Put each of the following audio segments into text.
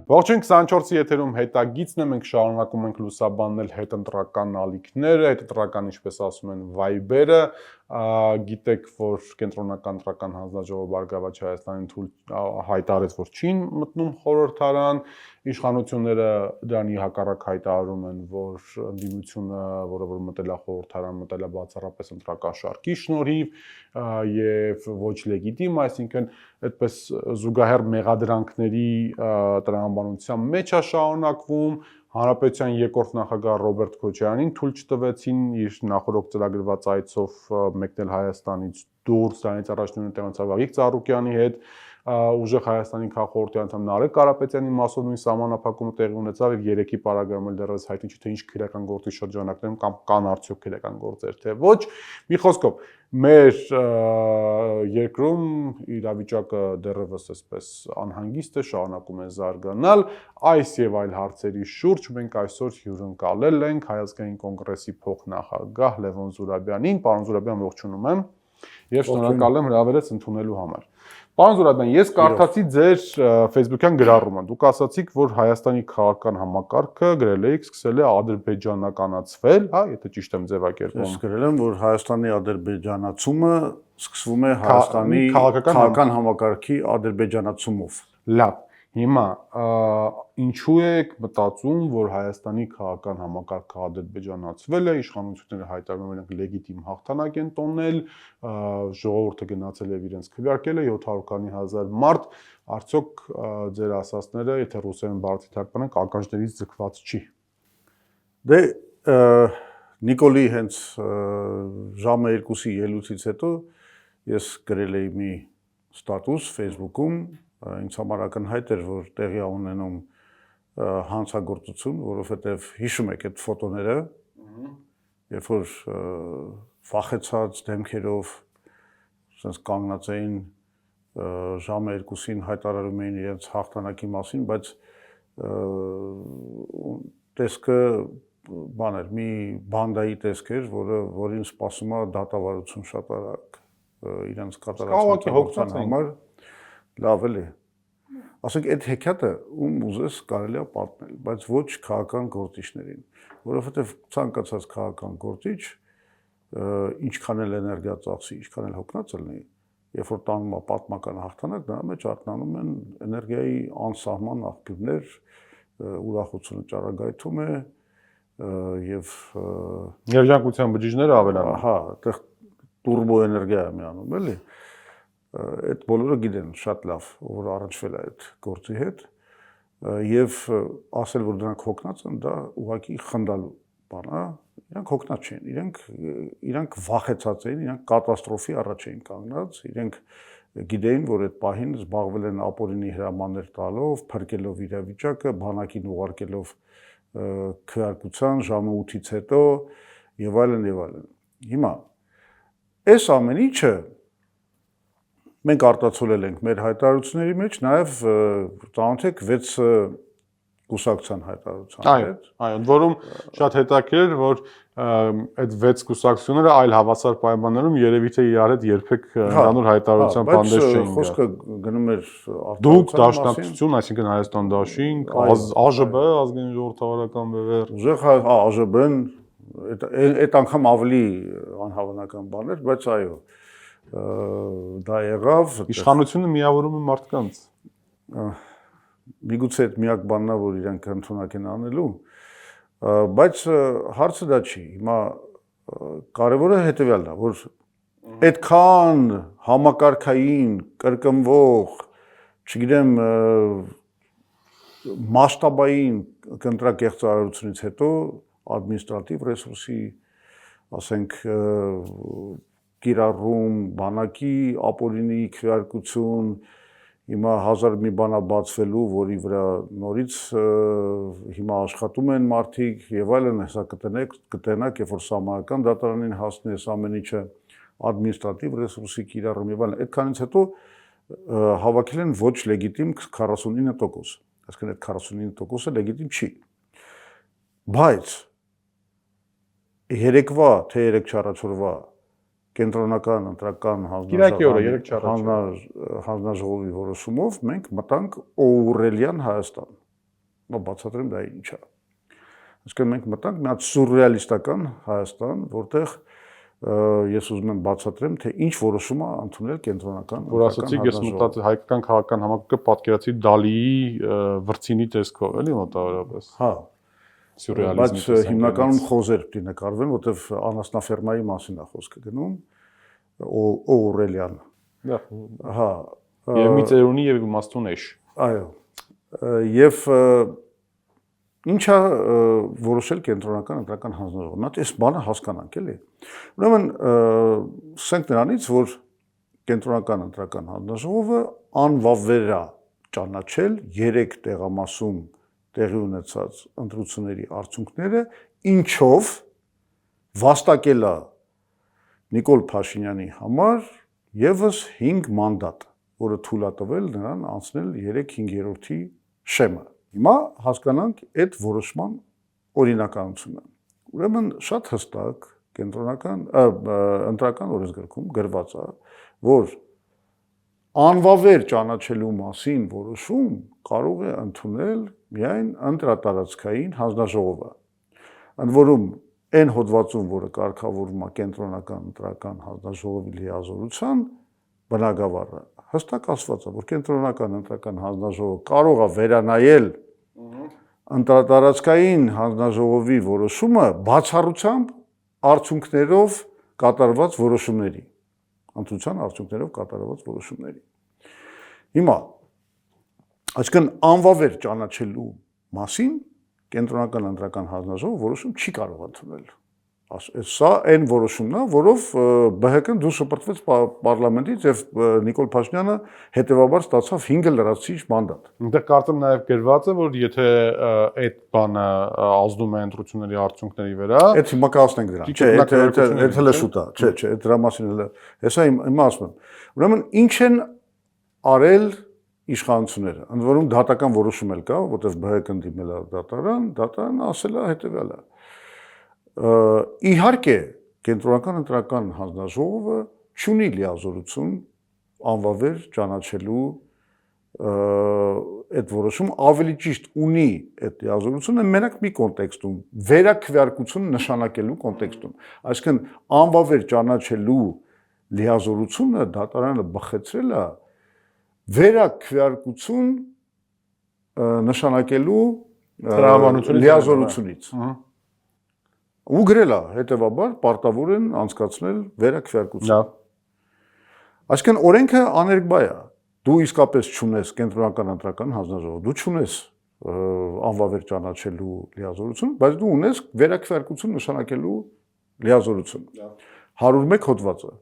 Ողջույն 24-ի եթերում հետագիծն է, մենք շարունակում ենք լուսաբանել հետընտրական ալիքները, հետընտրական ինչպես ասում են վայբերը, գիտեք, որ կենտրոնական ընտրական հանձնաժողովը Բարգավաճ Հայաստանին հայտարարեց, որ չի մտնում խորհրդարան, իշխանությունները դրանի հակառակ հայտարարում են, որ ընդդիմությունը, որը որ մտել է խորհրդարան, մտել է բացառապես ընտրական շարքի շնորհիվ եւ ոչ լեգիտիմ, այսինքն այդպես զուգահեռ մեղադրանքների տրամաբանության մեջ է շարունակվում Հանրապետության երկրորդ նախագահ Ռոբերտ Քոչարյանին թույլ չտվեցին իր նախորդ ծրագրված այցով մեկնել Հայաստանից դուրս, դրանից առաջ տեղացավ Գագիկ Ծառուկյանի հետ, ուժեղ Հայաստանի քաղաքորդի անդամ Նարեկ Կարապետյանի մասով նույն սահմանափակումը տեղի ունեցավ եւ երեքի պարագայում էլ դեռևս հայտնի չէ թե ինչ քրեական գործի շրջանակներում կամ կան արդյոք քրեական գործեր թե ոչ։ Մի խոսքով, մեր երկրում իրավիճակը դեռևս այսպես անհանգիստ է, շարունակում է զարգանալ, այս եւ այլ հարցերի շուրջ մենք այսօր հյուրընկալել ենք Հայ ազգային կոնգրեսի փոխնախագահ Լևոն Զուրաբյանին, պարոն Զուրաբյան, ողջունում եմ եւ շնորհակալ եմ հրավերից ընդունելու համար։ Պարոն Զուրաբյան, ես կարդացի ձեր Facebook-յան գրառումը։ Դուք ասացիք, որ Հայաստանի քաղաքական համակարգը գրել եք, սկսել է ադրբեջանականացվել, հա, եթե ճիշտ եմ ձևակերպում։ Ես գրել եմ, որ Հայաստանի ադրբեջանացումը սկսվում է Հայաստանի քաղաքական համակարգի ադրբեջանացումով։ Լավ։ Հիմա ինչու եք մտածում, որ Հայաստանի քաղաքական համակարգը ադրբեջանացվել է, իշխանությունները հայտարարում են, որ լեգիտիմ հաղթանակ են տոնել, ժողովուրդը գնացել եւ իրենց քվեարկել է 700-քանի հազար մարդ, արդյոք ձեր ասածները, եթե ռուսերեն բառի թարգմանենք, ականջներից ձգված չի։ Դե Նիկոլի հենց ժամը 2-ի ելույթից հետո ես գրել էի մի ստատուս Facebook-ում, ինձ համար ակնհայտ էր, որ տեղի ունենում հանցագործություն, որովհետև հիշում եք այդ ֆոտոները, երբ որ վախեցած դեմքերով ասես կանգնած էին ժամը 2-ին հայտարարում էին իրենց հաղթանակի մասին, բայց տեսքը բան էր, մի բանդայի տեսք էր, որին սպասում է դատավարություն շատ արագ իրենց կատարած համար, լավ էլի։ Ասենք այդ հեքիաթը ում ուզես կարելի է պատմել, բայց ոչ քաղաքական գործիչներին, որովհետև ցանկացած քաղաքական գործիչ ինչքան էլ էներգիա ծախսի, ինչքան էլ հոգնած լինի, երբ որ տանում է պատմական հաղթանակ, դրա մեջ արտնանում են էներգիայի անսահման աղբյուրներ, ուրախությունը ճառագայթում է եւ երջանկության բջիջները ավելանում։ Հա, այդտեղ տուրբո էներգիա է միանում, էլի։ Այդ բոլորը գիտեն շատ լավ, որ առնչվել է այդ գործի հետ եւ ասել, որ դրանք հոգնած են, դա ուղղակի խնդալու բան է, իրանք հոգնած չեն, իրանք վախեցած էին, իրանք կատաստրոֆի առաջ էին կանգնած, իրանք գիտեին, որ այդ պահին զբաղվել են ապօրինի հրամաններ տալով, փրկելով իրավիճակը, բանակին ուղարկելով քվեարկության ժամը 8-ից հետո եւ այլն եւ այլն։ Հիմա այս ամեն ինչը մենք արտացոլել ենք մեր հայտարարությունների մեջ, նաև ծանոթ եք 6 կուսակցության հայտարարության հետ։ Այո, որում շատ հետաքրքիր էր, որ այդ 6 կուսակցությունները այլ հավասար պայմաններում երևի թե իրար հետ երբեք ընդհանուր հայտարարության բանդեր չէին գա։ Խոսքը գնում էր Դուք դաշնակցություն, այսինքն Հայաստան դաշինք, ԱԺԲ, ազգային ժողովրդավարական բևեռ։ Ուժեղ ԱԺԲ-ն այդ անգամ ավելի անհավանական բան էր, բայց այո դա եղավ։ Իշխանությունը միավորում է մարդկանց։ Միգուցե այդ միակ բանն է, որ իրանք ընդունակ են անելու, բայց հարցը դա չի։ Հիմա կարևորը հետևյալն է, որ այդքան համակարգային, կրկնվող, չգիտեմ, մասշտաբային կընտրակեղծարարությունից հետո ադմինիստրատիվ ռեսուրսի, ասենք, կիրառում, բանակի ապօրինի քվեարկություն, հիմա 1000 մի բան է բացվելու, որի վրա նորից հիմա աշխատում են մարդիկ եւ այլն, հեսա կտենակ, երբ որ սահմանական դատարանին հասնի այս ամեն ինչը, ադմինիստրատիվ ռեսուրսի կիրառում եւ այլն, այդքանից հետո հավաքել են ոչ լեգիտիմ 49%, այսինքն այդ 49%-ը լեգիտիմ չի։ Բայց երեկվա, թե 3 առաջորվա կենտրոնական ընտրական հանձնաժողովի որոշումով մենք մտանք Օուռելյան Հայաստան, բացատրեմ դա ինչ է։ Այսինքն մենք մտանք մի հատ սուրռեալիստական Հայաստան, որտեղ ես ուզում եմ բացատրեմ, թե ինչ որոշում է ընդունել կենտրոնական որ ասացիք, ես մտածի հայկական քաղաքական համակարգը պատկերացի Դալիի վրցինի տեսքով, էլի մոտավորապես։ Հա։ Սյուրռեալիզմի Բայց հիմնականում խոզեր պետք է նկարվեն, որտեղ անասնաֆերմայի մասին է խոսքը գնում, Օռելյան։ Հա։ Եվ մի ծերունի եւ իմաստուն էշ։ Այո։ Եվ ինչա որոշել կենտրոնական ընտրական հանձնաժողովը։ Մենք այս բանը հասկանանք, էլի։ Ուրեմն սկսենք նրանից, որ կենտրոնական ընտրական հանձնաժողովը անվավեր է ճանաչել 3 տեղամասում տեղի ունեցած ընտրությունների արդյունքները, ինչով վաստակել է Նիկոլ Փաշինյանի համար եւս 5 մանդատ, որը թույլ է տվել նրան անցնել 3/5-րդի շեմը։ Հիմա հասկանանք այդ որոշման օրինականությունը։ Ուրեմն շատ հստակ կենտրոնական ընտրական օրենսգրքում գրված է, որ անվավեր ճանաչելու մասին որոշում կարող է ընդունել միայն ընտրատարածքային հանձնաժողովը։ Ընդ որում այն հոդվածում, որը կարգավորում է կենտրոնական ընտրական հանձնաժողովի լիազորության բնագավառը, հստակ ասված է, որ կենտրոնական ընտրական հանձնաժողովը կարող է վերանայել ընտրատարածքային հանձնաժողովի որոշումը բացառությամբ արդյունքներով կատարված որոշումների, ընտրության արդյունքներով կատարված որոշումների։ Հիմա, այսինքն անվավեր ճանաչելու մասին կենտրոնական ընտրական հանձնաժողովը որոշում չի կարող ընդունել։ Սա այն որոշումն է, որով ԲՀԿ-ն դուրս շպրտվեց պարլամենտից եւ Նիկոլ Փաշինյանը հետեւաբար ստացավ 5 լրացուցիչ մանդատ։ Այնտեղ կարծեմ նաեւ գրված է, որ եթե այդ բանը ազդում է ընտրությունների արդյունքների վրա, այդ հիմա կհասնենք դրան։ Չէ, այդ հələ շուտ է։ Չէ, այդ դրա մասին հələ հեսա հիմա ասում եմ։ Ուրեմն ինչ են արել իշխանությունները։ Ընդ որում դատական որոշում էլ կա, որտեղ ԲՀԿ-ն դիմել է դատարան ասել է հետեւյալը։ Իհարկե կենտրոնական ընտրական հանձնաժողովը չունի լիազորություն անվավեր ճանաչելու այդ որոշում, ավելի ճիշտ ունի այդ լիազորությունը մենակ մի կոնտեքստում, վերաքվեարկություն նշանակելու կոնտեքստում։ Այսինքն անվավեր ճանաչելու լիազորությունը դատարանը բխեցրել է վերաքվեարկություն նշանակելու լիազորությունից։ Ու գրել է, հետևաբար պարտավոր են անցկացնել վերաքվեարկություն։ Այսինքն օրենքը աներկբա է։ Դու իսկապես չունես կենտրոնական ընտրական հանձնաժողով, դու չունես անվավեր ճանաչելու լիազորություն, բայց դու ունես վերաքվեարկություն նշանակելու լիազորություն։ 101 հոդվածը։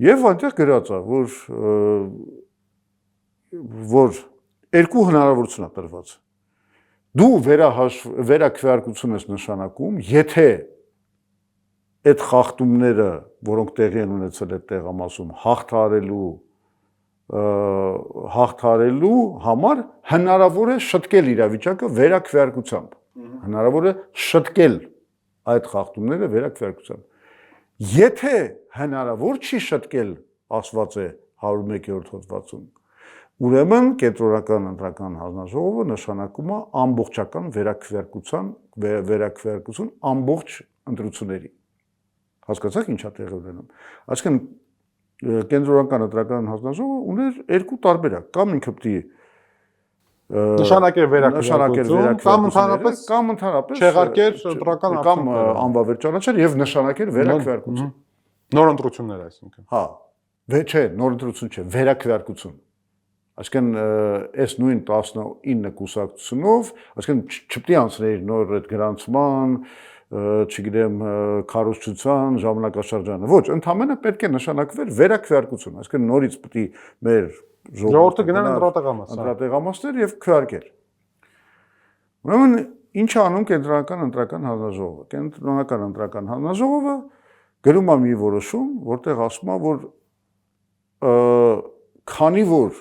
Եվ այնտեղ գրած է, որ երկու հնարավորություն է տրված։ Դու վերաքվեարկություն ես նշանակում, եթե այդ խախտումները, որոնք տեղի են ունեցել այդ տեղամասում, հաղթահարելու համար հնարավոր է շտկել իրավիճակը վերաքվեարկությամբ։ Հնարավոր է շտկել այդ խախտումները վերաքվեարկությամբ։ Եթե հնարավոր չի շտկել, ասված է 101-րդ հոդվածում, ուրեմն կենտրոնական ընտրական հանձնաժողովը նշանակում է ամբողջական վերաքվեարկություն ամբողջ ընտրությունների։ Հասկացաք ինչա տեղի ունենում։ Այսինքն կենտրոնական ընտրական հանձնաժողովը ուներ երկու տարբերակ, կամ ինքը պետք է նշանակեր վերաքվեարկություն, կամ ընդհանրապես չեղարկեր ընտրական կամ անվավեր ճանաչեր եւ նշանակեր վերաքվեարկություն։ Նոր ընտրություններ այսինքն։ Հա, չէ, նոր ընտրություն չէ, վերաքվեարկություն։ Այսինքն այս նույն 19 կուսակցությունով, այսինքն չպետք է անցներ նոր այդ գրանցման, չգիտեմ, քարոզչության ժամանակաշրջանը։ Ոչ, ընդհանրապես պետք է նշանակվեր վերաքվեարկություն, այսինքն նորից պետք է մեր ժողովուրդը գնան ընտրատեղամասներ եւ քվեարկեր։ Ուրեմն ինչ է անում կենտրոնական ընտրական հանձնաժողովը։ Կենտրոնական ընտրական հանձնաժողովը գրում է մի որոշում, որտեղ ասում է, որ քանի որ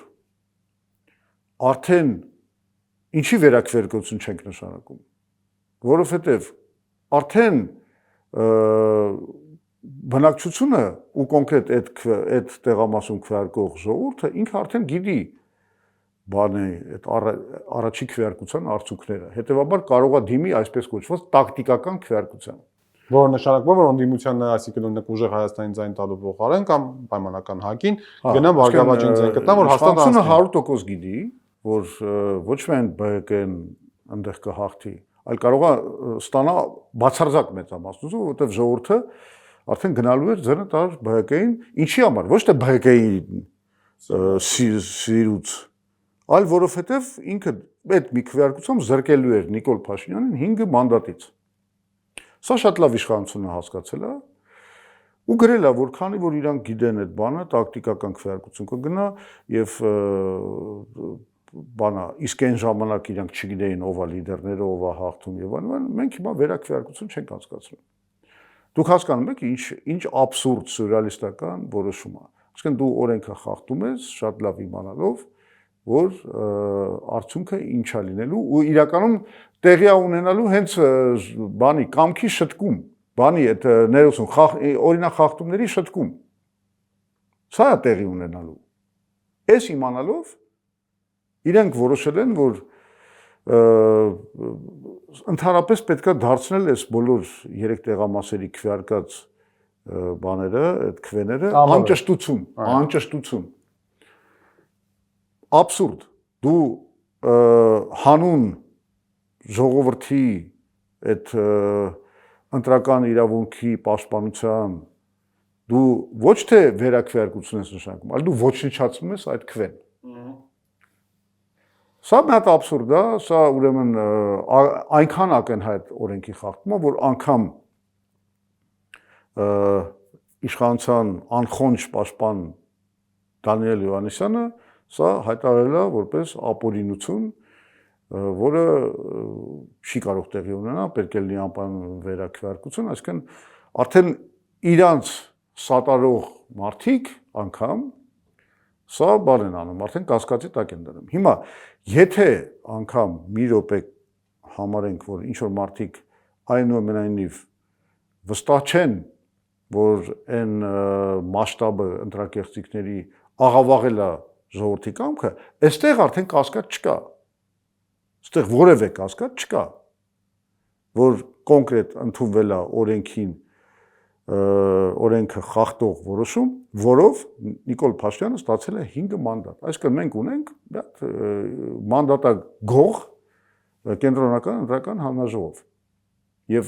արդեն ինչի վերաքվեարկություն չենք նշանակում, որովհետև արդեն բնակչությունը ու կոնկրետ այդ տեղամասում քվեարկող ժողովուրդը ինքը արդեն գիտի բանի այդ առաջի քվեարկության արդյունքները։ Հետևաբար կարող է դիմի այսպես կոչված տակտիկական քվեարկության։ Որը նշանակում է, որ ընդդիմության, այսինքն օրինակ ուժեղ Հայաստանի ձայն տալու փոխարեն կամ պայմանական հակին գնա Բարգավաճին ձայն գտնա, որ հաստատ 100% գիտի, որ ոչ միայն ԲՀԿ-ն այնտեղ կհաղթի, այլ կարող է ստանա բացարձակ մեծամասնություն, որովհետև ժողովուրդը արդեն գնալու էր ձեռը տար ԲՀԿ-ին, ինչի համար, ոչ թե ԲՀԿ-ի սիրուց, այլ որովհետև ինքը այդ մի քվեարկությամբ զրկելու էր Նիկոլ Փաշինյանին 5 մանդատից։ Սա շատ լավ իշխանությունը հասկացել է ու գրել է, որ քանի որ իրանք գիտեն այդ բանը, տակտիկական քվեարկություն կգնա եւ բանա, իսկ այն ժամանակ իրանք չգիտեին ով է լիդերները, ով է հաղթում եւ այլն, մենք հիմա վերաքվեարկություն չենք անցկացնում։ Դուք հասկանում եք ինչ աբսուրդ սյուրռեալիստական որոշում է։ Այսինքն դու օրենքը խախտում ես շատ լավ իմանալով, որ արդյունքը ինչ է լինելու ու իրականում տեղի է ունենալու հենց բանի կամքի շտկում, բանի այդ ներողություն, օրինակ խախտումների շտկում։ Սա է տեղի ունենալու։ Այս իմանալով իրենք որոշել են, որ ընդհանրապես պետք է դարձնել այս բոլոր 3 տեղամասերի քվեարկած բաները, այդ քվեները անճշտություն։ Աբսուրդ։ Դու հանուն ժողովրդի այդ ընտրական իրավունքի պաշտպանության դու ոչ թե վերաքվեարկություն ես նշանակում, այլ դու ոչնչացնում ես այդ քվեն։ Սա մի հատ աբսուրդ է, սա ուրեմն այնքան ակնհայտ օրենքի խախտում է, որ անգամ իշխանության անխոնջ պաշտպան Դանիել Հովհաննիսյանը սա հայտարարել է որպես ապօրինություն, որը չի կարող տեղի ունենալ, պետք է լինի անպայման վերաքվեարկություն, այսինքն արդեն իրանց սատարող մարդիկ անգամ սա բան են անում, արդեն կասկածի տակ են դնում։ Հիմա եթե անգամ մի րոպե համարենք, որ ինչ որ մարդիկ այնուամենայնիվ վստահ չեն, որ այն մասշտաբը ընտրակեղծիքների աղավաղել է ժողովրդի կամքը, այստեղ արդեն կասկած չկա։ Այստեղ որևէ կասկած չկա, որ կոնկրետ ընդունվել է օրենքը խախտող որոշում, որով Նիկոլ Փաշինյանը ստացել է 5 մանդատ։ Այսինքն մենք ունենք մանդատագող կենտրոնական ընտրական հանձնաժողով։ Եվ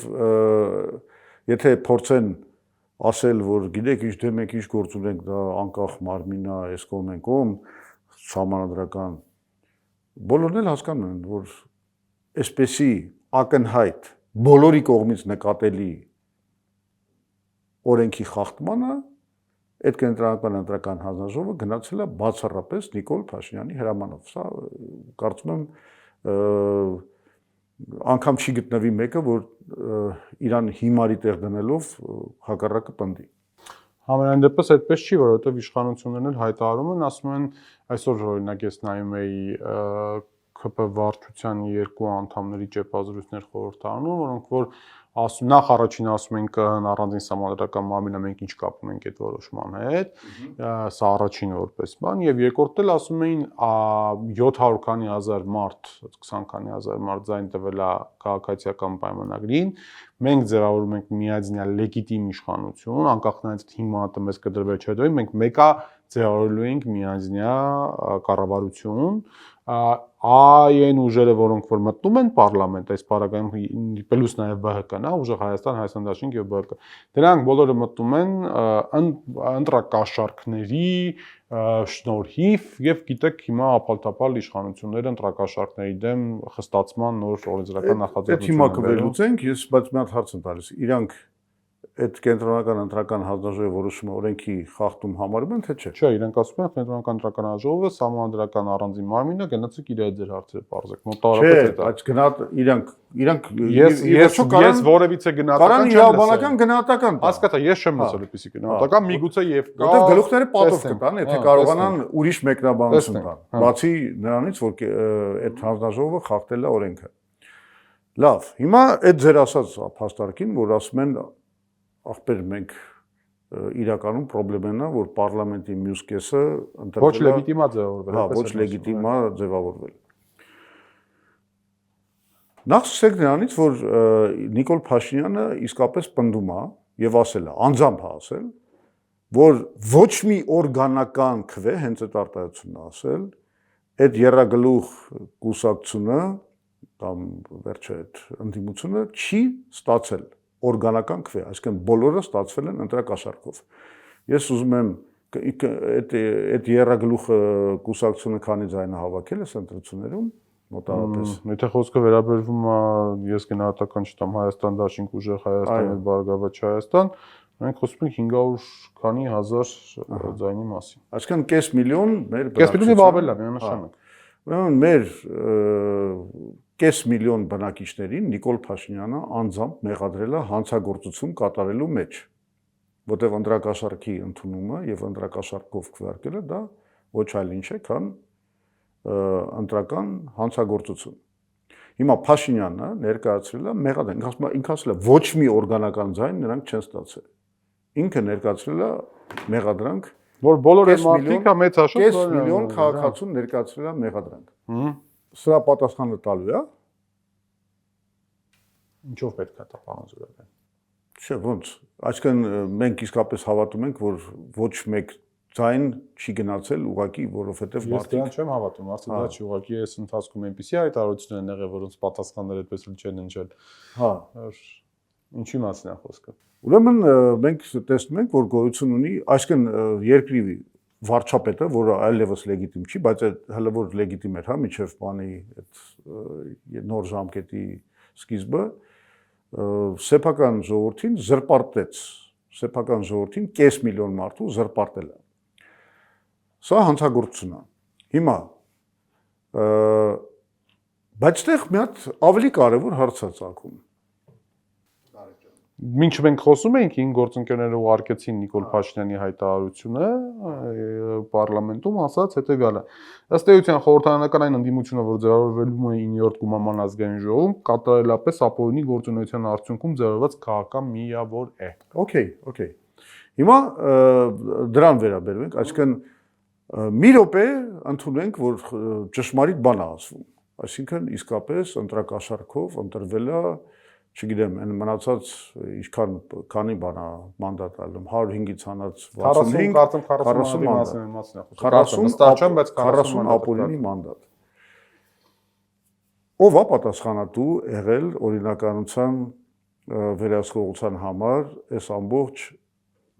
եթե փորձեն ասել, որ գիտեք, ինչ դե մենք ինչ գործ ունենք, դա անկախ մարմին է, այս կողմ են կողմ, սահմանադրական, բոլորն էլ հասկանում են, որ այսպեսի ակնհայտ բոլորի կողմից նկատելի օրենքի խախտմանը այդ կենտրոնական ընտրական հանձնաժողովը գնացել է բացառապես Նիկոլ Փաշինյանի հրամանով։ Սա կարծում եմ անգամ չի գտնվի մեկը, որ իրան հիմարի տեղ դնելով հակառակը պնդի։ Համենայն դեպս այդպես չի, որովհետև իշխանություններն էլ հայտարարում են, ասում են, այսօր օրինակ ես նայում էի ԿՊ վարչության 2 անդամների ճեպազրույցներ խորհրդարանում, որոնք որ նախ առաջին ասում են ԿՀ-ն առանձին սահմանադրական մարմին է, մենք ինչ կապ ունենք այդ որոշման հետ, սա առաջինը որպես բան, եւ երկրորդն էլ ասում էին 700 քանի հազար մարդ, 20 քանի հազար մարդ ձայն տվել է քաղաքացիական պայմանագրին, մենք ձևավորում ենք միաձնյալ լեգիտիմ իշխանություն, անկախ նրանից հիմնատը մեզ կդրվի չէ դեպի, մենք մեկա ձևավորելու ենք միաձնյա կառավարություն, այն ուժերը, որոնք որ մտնում են պարլամենտ, այս պարագայում պլյուս նաև ԲՀԿ-ն, ուժեղ Հայաստան, Հայաստան Դաշինք եւ ԲՀԿ, դրանք բոլորը մտնում են ընտրակաշառքների շնորհիվ եւ գիտեք հիմա ապալտապալ իշխանությունները ընտրակաշառքների դեմ խստացման նոր օրենսդրական նախաձեռնություններ։ Հիմա կվերլուծենք, ես բայց մի հատ հարց եմ տալիս, իրանք այդ կենտրոնական ընտրական հանձնաժողովի որոշումը օրենքի խախտում համարում են թե չէ։ Չէ, իրենք ասում են կենտրոնական ընտրական հանձնաժողովը սահմանադրական առանձին մարմին է, գնացեք իր այդ ձեր հարցերը բարձեք։ Մոտավորապես այդ է։ Բայց իրանք ես որևիցե գնահատական չեմ իրավաբանական գնահատական տա։ Հասկացա, ես չեմ լսել այդպիսի գնահատական, միգուցե եւ կա։ Որտեղ գլուխները պատով կտան, եթե կարողանան ուրիշ մեկնաբանություն տան։ Բացի նրանից, որ այդ հանձնաժողովը խախտել է օրենքը։ Լավ, հիմա այդ ձեր ասած փաստարկին, որ ասում են ախպեր մենք իրականում խնդրեմն է, որ parlamenti մյուս կեսը ոչ լեգիտիմա ձևավորվել, հա, ոչ լեգիտիմա ձևավորվել։ Նախ սկսենք նրանից, որ Նիկոլ Փաշինյանը իսկապես պնդում է եւ ասել է, անձամբ ասել, որ ոչ մի օրգանական քվե, հենց այդ արտահայտությունն է ասել, այդ երրագլուխ կուսակցությունը կամ վերջը այդ ընդդիմությունը չի ստացել օրգանական քվե, այսինքն բոլորը ստացվել են ընտրակաշառքով։ Ես ուզում եմ այդ երրագլուխը կուսակցությունը քանի ձայն հավաքել է ընտրություններում մոտավորապես։ Եթե խոսքը վերաբերվում է ես գնահատական չտամ Հայաստան Դաշինք ուժեղ Հայաստան եւ Բարգավաճ Հայաստան, մենք խոսում ենք 500 քանի հազար ձայնի մասին։ Այսինքն կես միլիոն մեր կես միլիոնի ավել է միանշանակ։ Ուրեմն մեր կես միլիոն բնակիչներին Նիկոլ Փաշինյանը անձամբ մեղադրել է հանցագործություն կատարելու մեջ, որտեղ ընտրակաշառքի ընդունումը եւ ընտրակաշառքով քվեարկելը դա ոչ այլ ինչ է, քան ընտրական հանցագործություն։ Հիմա Փաշինյանը ներկայացրել է մեղադրանք, ինքը ասել է ոչ մի օրգանական ձայն նրանք չեն ստացել։ Ինքը ներկայացրել է մեղադրանք, որ բոլոր այդ մարդիկը մեծ հաշվով կես միլիոն քաղաքացուն ներկայացրել է մեղադրանք։ Սրա պատասխանը տալու է։ Ինչով պետք է տա պարոն Զուրաբյան։ Չէ, ոնց։ Այսինքն մենք իսկապես հավատում ենք, որ ոչ մեկ ձայն չի գնացել ուղակի, որովհետև մարդիկ։ Ես դրան չեմ հավատում, ասած դա չի ուղակի այս ընթացքում այնպեսի հայտարարություն են եղել, որոնց պատասխանները այդպես էլ չեն ընջել։ Հա։ Ինչի մասին է խոսքը։ Ուրեմն մենք տեսնում ենք, որ գոյություն ունի, այսինքն երկրի վարչապետը, որը այլևս լեգիտիմ չի, բայց հələ որ լեգիտիմ էր, հա, միջև բանի այդ նոր ժամկետի սկիզբը, սեփական ժողովրդին զրպարտեց, սեփական ժողովրդին կես միլիոն մարդու զրպարտել է։ Սա հանցագործություն է։ Հիմա բայց այդտեղ մի հատ ավելի կարևոր հարց է ծագում։ Մինչ մենք խոսում էինք, ինձ գործընկերները ուղարկեցին Նիկոլ Փաշինյանի հայտարարությունը պարլամենտում ասած հետեւյալը. ըստ էության խորհրդարանական այն ընդդիմությունը, որ ձևավորվելու է 9-րդ Գումարման ազգային ժողովում, կատարելապես ապօրինի գործունեության արդյունքում ձևավորված քաղաքական միավոր է։ Okay։ Հիմա դրան վերաբերվենք, այսինքն մի րոպե ընդունենք, որ ճշմարիտ բան է ասվում։ Այսինքն իսկապես ընտրակաշառքով ընտրվել է, չգիտեմ, այն մնացած ինչքան քանի բան է մանդատ ալում 105-ից հանած 65 40 ապօրինի մանդատ։ Ով է պատասխանատու եղել օրինականության վերահսկողության համար այս ամբողջ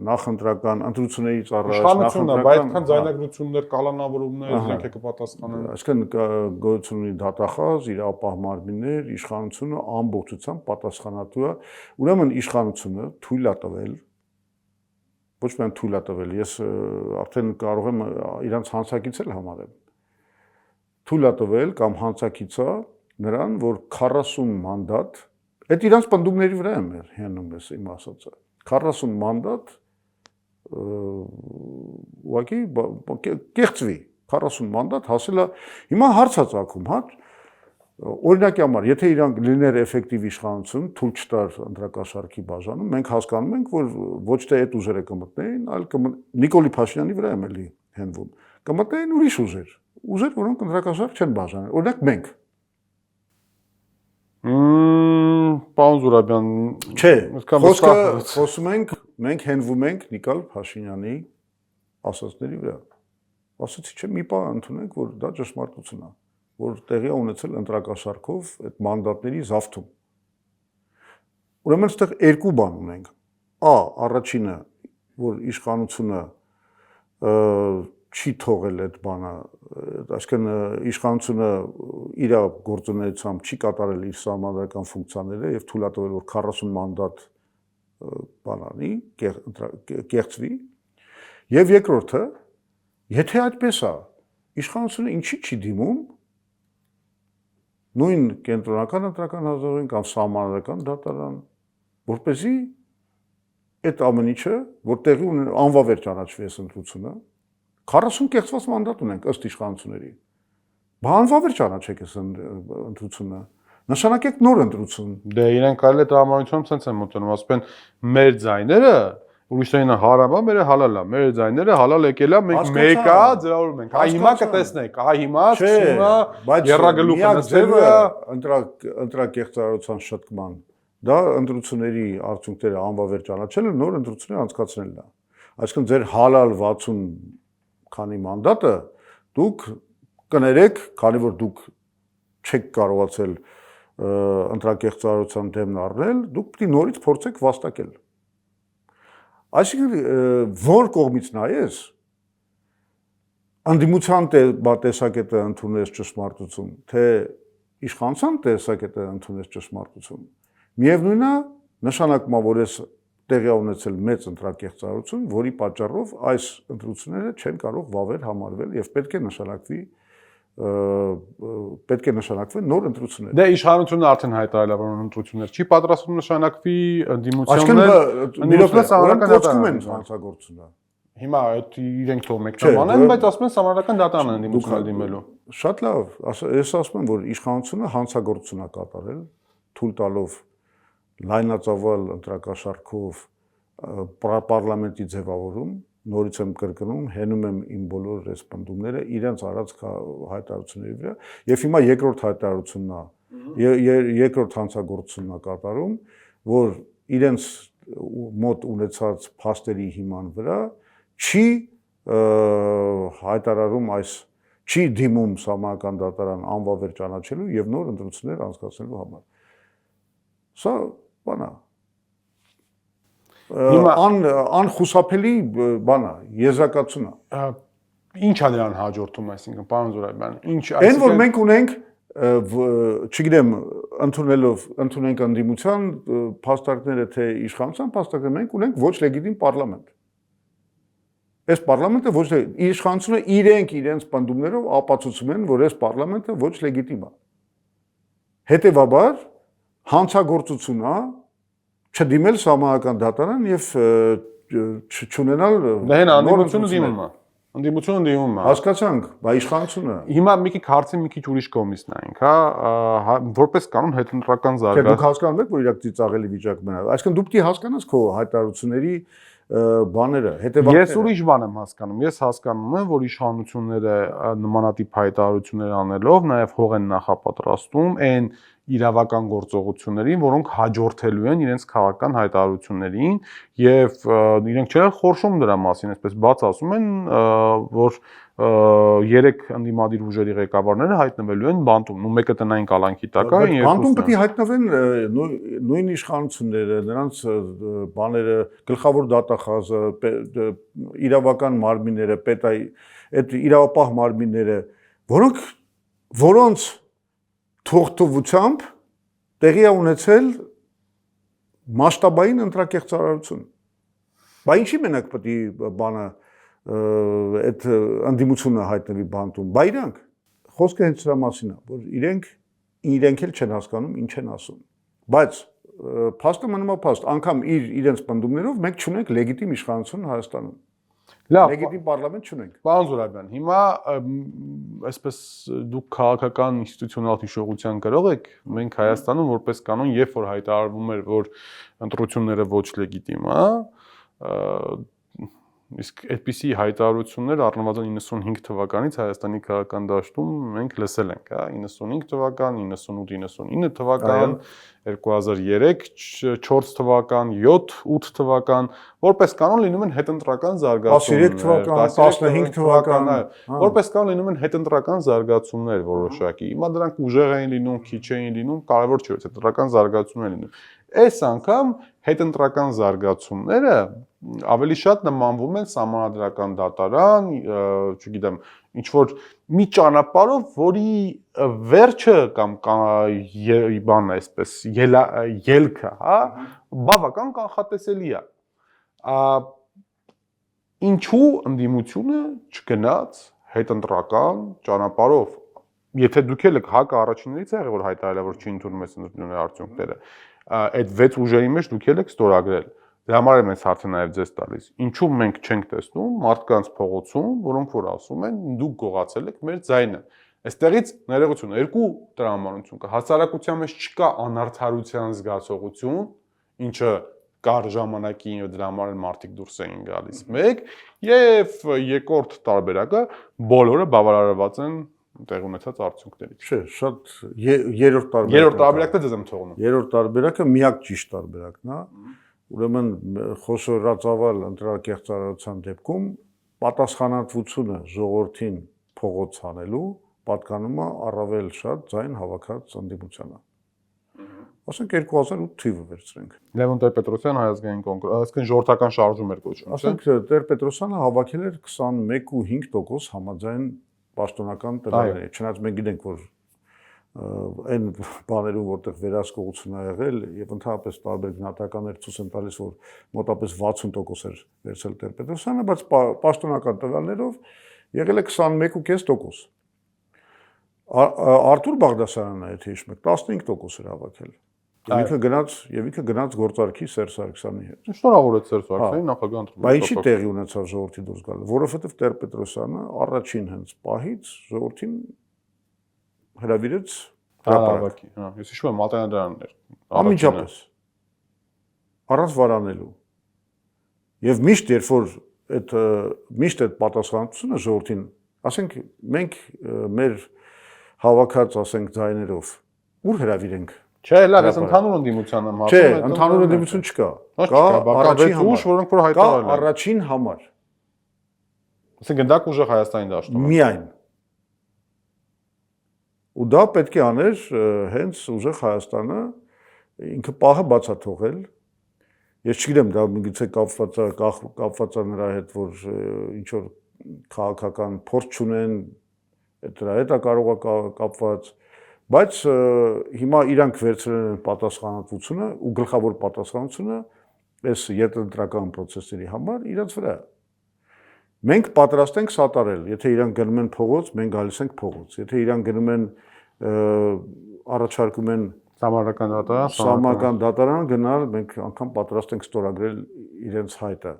նախընտրական ընտրություններից առաջ իշխանությունը, բայց այդքան ձայնագրություններ, կալանավորումներ, իրենք է կպատասխանեն։ Այսինքն գոյություն ունի դատախազ, իրապահ մարմիններ, իշխանությունը ամբողջությամբ պատասխանատու է։ Ուրեմն իշխանությունը թույլ է տվել, ոչ միայն թույլ է տվել, ես արդեն կարող եմ իրանց հանցակից էլ համարեմ։ Թույլ է տվել կամ հանցակից է նրան, որ 40 մանդատ, այդ իրանց պնդումների վրա է մեր հենում ես իմ ասածը։ 40 մանդատ ուղղակի կեղծվի 40 մանդատ հասել է հիմա հարց է ծագում, հա, օրինակի համար, եթե իրանք լիներ էֆեկտիվ իշխանություն, թույլ չտար ընտրակաշառքի բաժանում, մենք հասկանում ենք, որ ոչ թե այդ ուժերը կմտնեին, այլ Նիկոլի Փաշինյանի վրա եմ էլի հենվում, կմտնեին ուրիշ ուժեր, որոնք ընտրակաշառք չեն բաժանել, օրինակ մենք։ Պարոն Զուրաբյան, չէ, խոսում ենք, մենք հենվում ենք Նիկոլ Փաշինյանի ասածների վրա։ Ասացի, չէ, մի բան ընդունենք, որ դա ճշմարտություն է, որ տեղի է ունեցել ընտրակաշառքով այդ մանդատների զավթում։ Ուրեմն այստեղ երկու բան ունենք։ Առաջինը, որ իշխանությունը չի թողել այդ բանը, այսինքն իշխանությունը իր գործունեությամբ չի կատարել իր սահմանադրական ֆունկցիաները եւ թույլ է տվել, որ 40 մանդատ բանանի, կեղծվի։ Եվ երկրորդը, եթե այդպես է, իշխանությունը ինչի չի դիմում նույն կենտրոնական ընտրական հանձնաժողովին կամ սահմանադրական դատարան, որպեսզի այդ ամեն ինչը, որ տեղի ունի անվավեր ճանաչվի այս ընտրությունը, 40 կեղծված մանդատ ունենք ըստ իշխանությունների։ Բա անվավեր ճանաչեք այս ընտրությունը։ Նշանակեք նոր ընտրություն։ Դե իրենք այլ այդ համայնությունում ցենց են մտնում, ասում են մեր ձայները Ուրիշները հարամ է, մերը հալալ է, մեր ձայները հալալ եկել է, մենք մեկա ձևավորում ենք։ Այ հիմա կտեսնեք, այ հիմա սկսում է երրագլուխը նստելու է ընտրակեղծարարության շտկման։ Դա ընտրությունների արդյունքները անվավեր ճանաչելը, նոր ընտրություններ անցկացնելն է։ Այսինքն ձեր հալալ 60 քանի մանդատը դուք կներեք, քանի որ դուք չեք կարողացել ընտրակեղծարարության դեմն առնել, դուք պետք է նորից փորձեք վաստակել։ Այսինքն որ կողմից նայես, անդիմության տեսակետը ընդունես ճշմարտություն, թե իշխանության տեսակետը ընդունես ճշմարտություն, միևնույնն է, նշանակում է, որ ես տեղի ունեցել մեծ ընտրակեղծարարություն, որի պատճառով այս ընտրությունները չեն կարող վավեր համարվել եւ պետք է նշանակվեն նոր ընտրություններ։ Դե իշխանությունը արդեն հայտարարել է, որ ընտրություններ չի պատրաստվում նշանակվի ընդդիմությունները հանցագործությունը։ Հիմա այդ իրենք թող մեկ չանեն, բայց ասում են համանրական դատան են ընդդիմությունը դիմելու։ Շատ լավ, ես ասում եմ, որ իշխանությունը հանցագործություն է կատարել, թույլ տալով լայնածավալ ընտրակաշառքով պարլամենտի ձևավորում, նորից եմ կրկնում, հենում եմ իմ բոլոր այս պնդումները իրենց արած հայտարարությունների վրա, եւ հիմա երկրորդ հայտարարությունն է, երկրորդ հանցագործությունն է կատարում, որ իրենց մոտ ունեցած փաստերի հիման վրա չի հայտարարում չի դիմում Սահմանադրական դատարան անվավեր ճանաչելու եւ նոր ընտրություններ անցկացնելու համար։ Սա բան է։ Անխուսափելի բան է, եզրակացություն է։ Ինչ է դրան հաջորդում, այսինքն, պարոն Զուրաբյան, ինչ այն որ մենք ունենք, չգիտեմ, ընդունենք ընդդիմության փաստարկները, թե իշխանության փաստարկները, մենք ունենք ոչ լեգիտիմ պարլամենտ։ Այս պարլամենտը ոչ իշխանությունը իրենց պնդումներով ապացուցում են, որ այս պարլամենտը ոչ լեգիտիմ է։ Հետևաբար հանցագործություն է չդիմել Սահմանադրական դատարան եւ չունենալ ընդդիմությունը դիմում է։ Ընդդիմությունը դիմում է։ Հասկացանք, բայց իշխանությունը։ Հիմա մի քիչ հարցը մի քիչ ուրիշ կողմից նայենք, հա, որպես կանոն հետընտրական զարգացում։ Դուք հասկանում եք, որ իրաք ծիծաղելի վիճակում են։ Այսինքն դուք պիտի հասկանաս քո հայտարարությունների բաները, հետևանքները։ Ես ուրիշ բան եմ հասկանում։ Ես հասկանում եմ, որ իշխանությունները նմանատիպ հայտարարություններ անելով նաև հող են նախապատրաստում այն իրավական գործողություններին, որոնք հաջորդելու են իրենց քաղաքական հայտարարություններին եւ իրենք չեն խորշում դրա մասին, այսպես բաց ասում են, որ 3 ընդդիմադիր ուժերի ղեկավարները հայտնվելու են բանտում, ու մեկը տնային կալանքի տակ է, բանտում պետք է հայտնվեն նույն իշխանությունները, նրանց բաները, գլխավոր դատախազը, իրավական մարմինները, այդ իրավապահ մարմինները, որոնց թողտվությամբ տեղի է ունեցել մասշտաբային ընտրակեղծարարություն։ Բա ինչի մենակ պետք է բանը այդ ընդդիմությունը հայտնվի բանտում, բա իրանք խոսքը հենց դրա մասին է, որ իրենք էլ չեն հասկանում ինչ են ասում։ Բայց փաստը մնում է փաստ, անգամ իրենց պնդումներով մենք չունենք լեգիտիմ իշխանություն Հայաստանում։ Լավ, լեգիտիմ պարլամենտ չունենք։ Պարոն Զուրաբյան, հիմա այսպես դուք քաղաքական ինստիտուցիոնալ հիշողության գրող եք, մենք Հայաստանում որպես կանոն, երբ որ հայտարարվում էր, որ ընտրությունները ոչ լեգիտիմ է, իսկ այդպիսի հայտարարություններ առնվազն 95 թվականից Հայաստանի քաղաքական դաշտում մենք լսել ենք, հա, 95 թվական, 98-99 թվական, 2003, 4 թվական, 7-8 թվական, որպես կանոն լինում են հետընտրական զարգացումներ, 13 թվական, 15 թվական, որպես կանոն լինում են հետընտրական զարգացումներ որոշակի։ Հիմա դրանք ուժեղ էին լինում, քիչ էին լինում, կարևոր չէ, հետընտրական զարգացումներ են լինում։ Այս անգամ հետընտրական զարգացումները ավելի շատ նմանվում են Սահմանադրական դատարան, չգիտեմ, ինչ որ մի ճանապարհով, որի վերջը կամ բանն է, այսպես ելքը, հա, բավական կանխատեսելի է։ Ինչու ընդդիմությունը չգնաց հետընտրական ճանապարհով, եթե դուք եք ՀԱԿ-ը առաջիններից եղել, որ հայտարարել է, որ չի ընդունում այս ընտրությունների արդյունքները, այդ 6 ուժերի մեջ դուք եք ստորագրել։ Դրա համար եմ ես հարցը նաև ձեզ տալիս։ Ինչու մենք չենք տեսնում մարդկանց փողոցում, որոնք որ ասում են, դուք գողացել եք մեր ձայնը։ Այստեղից ներողություն, երկու տրամաբանություն կա։ Հասարակության մեջ չկա անարդարության զգացողություն, ինչը կար ժամանակին եւ դրա համար մարդիկ դուրս էին գալիս։ Մեկ եւ երկրորդ տարբերակը բոլորը բավարարված են տեղ ունեցած արդյունքներից։ Չէ, շատ երրորդ տարբերակը։ Երրորդ տարբերակը դες եմ թողնում։ Երրորդ տարբերակը միակ ճիշտ տարբերակն է։ Ուրեմն խոշորածավալ ընտրակեղծարարության դեպքում պատասխանատվությունը ժողովրդին փողոց հանելու պատկանում է առավել շատ ձայն հավաքած ընդդիմությանը։ Ասենք 2008 թիվը վերցրենք։ Լևոն Տեր-Պետրոսյան Հայ ազգային կոնգրես, այսինքն ժողովրդական շարժում էր կոչվում։ Ասենք Տեր-Պետրոսյանը հավաքել էր 21.5% համաձայն պաշտոնական տվյալների։ Չնայած մենք գիտենք, որ այն բաներում, որտեղ վերահսկողություն ա եղել եւ ընդհանրապես տարբեր գնահատականներ ցույց են տալիս, որ մոտապես 60% էր վերցել Տեր-Պետրոսյանը, բայց պաշտոնական տվյալներով եղել է 21.5%։ Արթուր Բաղդասարյանը, եթե հիշում եք, 15% էր հավաքել։ Եվ ինքը գնաց գործարքի Սերժ Սարգսյանի հետ։ Շնորհավորեց Սերժ Սարգսյանին նախագահ ընտրվելու։ Բայց ինչի տեղի ունեցավ ժողովրդի դուրս գալը, որովհետև Տեր-Պետրոսյանը առաջին հենց պահից ժողովրդին հրավիրեց հրապարակի, հա, ես հիշում եմ Մատյանադարանն էր։ Անմիջապես առանց վարանելու։ Եվ միշտ այդ պատասխանատվությունը ժողովրդին, ասենք մենք մեր հավաքած, ասենք, ձայներով ուր հրավիրենք։ Չէ, լավ, ես ընդհանուր ընդդիմության եմ ասում։ Չէ, ընդհանուր ընդդիմություն չկա։ Կա առաջին ուժ, որոնք որ հայտարարել են։ Կա առաջին համար։ Ասենք գնդակ ուժը Հայաստանի դաշտում։ Միայն։ Ու դա պետք է աներ հենց ուժեղ Հայաստանը, ինքը պահը բաց է թողել։ Ես չգիտեմ, դա միգուցե կապված է նրա հետ, որ ինչ որ քաղաքական փորձ չունեն, դրա հետ է կարող է կապված, բայց հիմա իրանք վերցրել են պատասխանատվությունը ու գլխավոր պատասխանատվությունը այս երկընտրական process-երի համար իրաց վրա։ Մենք պատրաստ ենք սատարել, եթե իրանք գնում են փողոց, մենք գալիս ենք փողոց, եթե իրանք գնում են առաջարկում են Սահմանադրական դատարան գնալ, մենք անգամ պատրաստ ենք ստորագրել իրենց հայտը։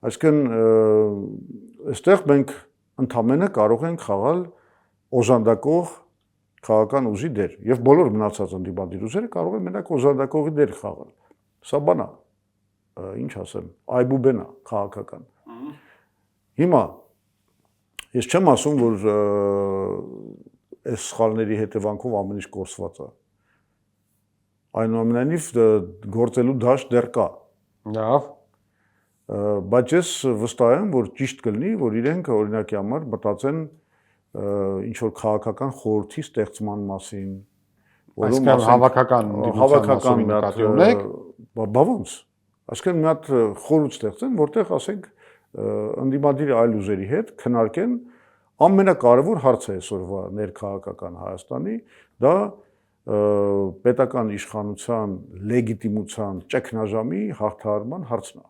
Այսինքն այստեղ մենք ընդամենը կարող ենք խաղալ օժանդակող քաղաքական ուժի դեր եւ բոլոր մնացած ընդդիմադիր ուժերը կարող են մենակ օժանդակողի դեր խաղալ։ Սա բան է, ինչ ասեմ, այբուբեն է քաղաքական։ Հիմա ես չեմ ասում, որ այս սխալների հետևանքով ամեն ինչ կորսված է։ Այնուամենայնիվ գործելու դաշտ դեռ կա։ Լավ։ Բայց ես վստահ եմ, որ ճիշտ կլինի, որ իրենք օրինակի համար մտածեն ինչ որ քաղաքական խորհրդի ստեղծման մասին, որում հավաքական նկատի ունեք, բա ոնց։ Այսինքն մի հատ խորհուրդ ստեղծեն, որտեղ ասենք ընդդիմադիր այլ ուժերի հետ քննարկեն ամենակարևոր հարցը այսօրվա ներքաղաքական Հայաստանի, դա պետական իշխանության լեգիտիմության ճգնաժամի հաղթահարման հարցն է։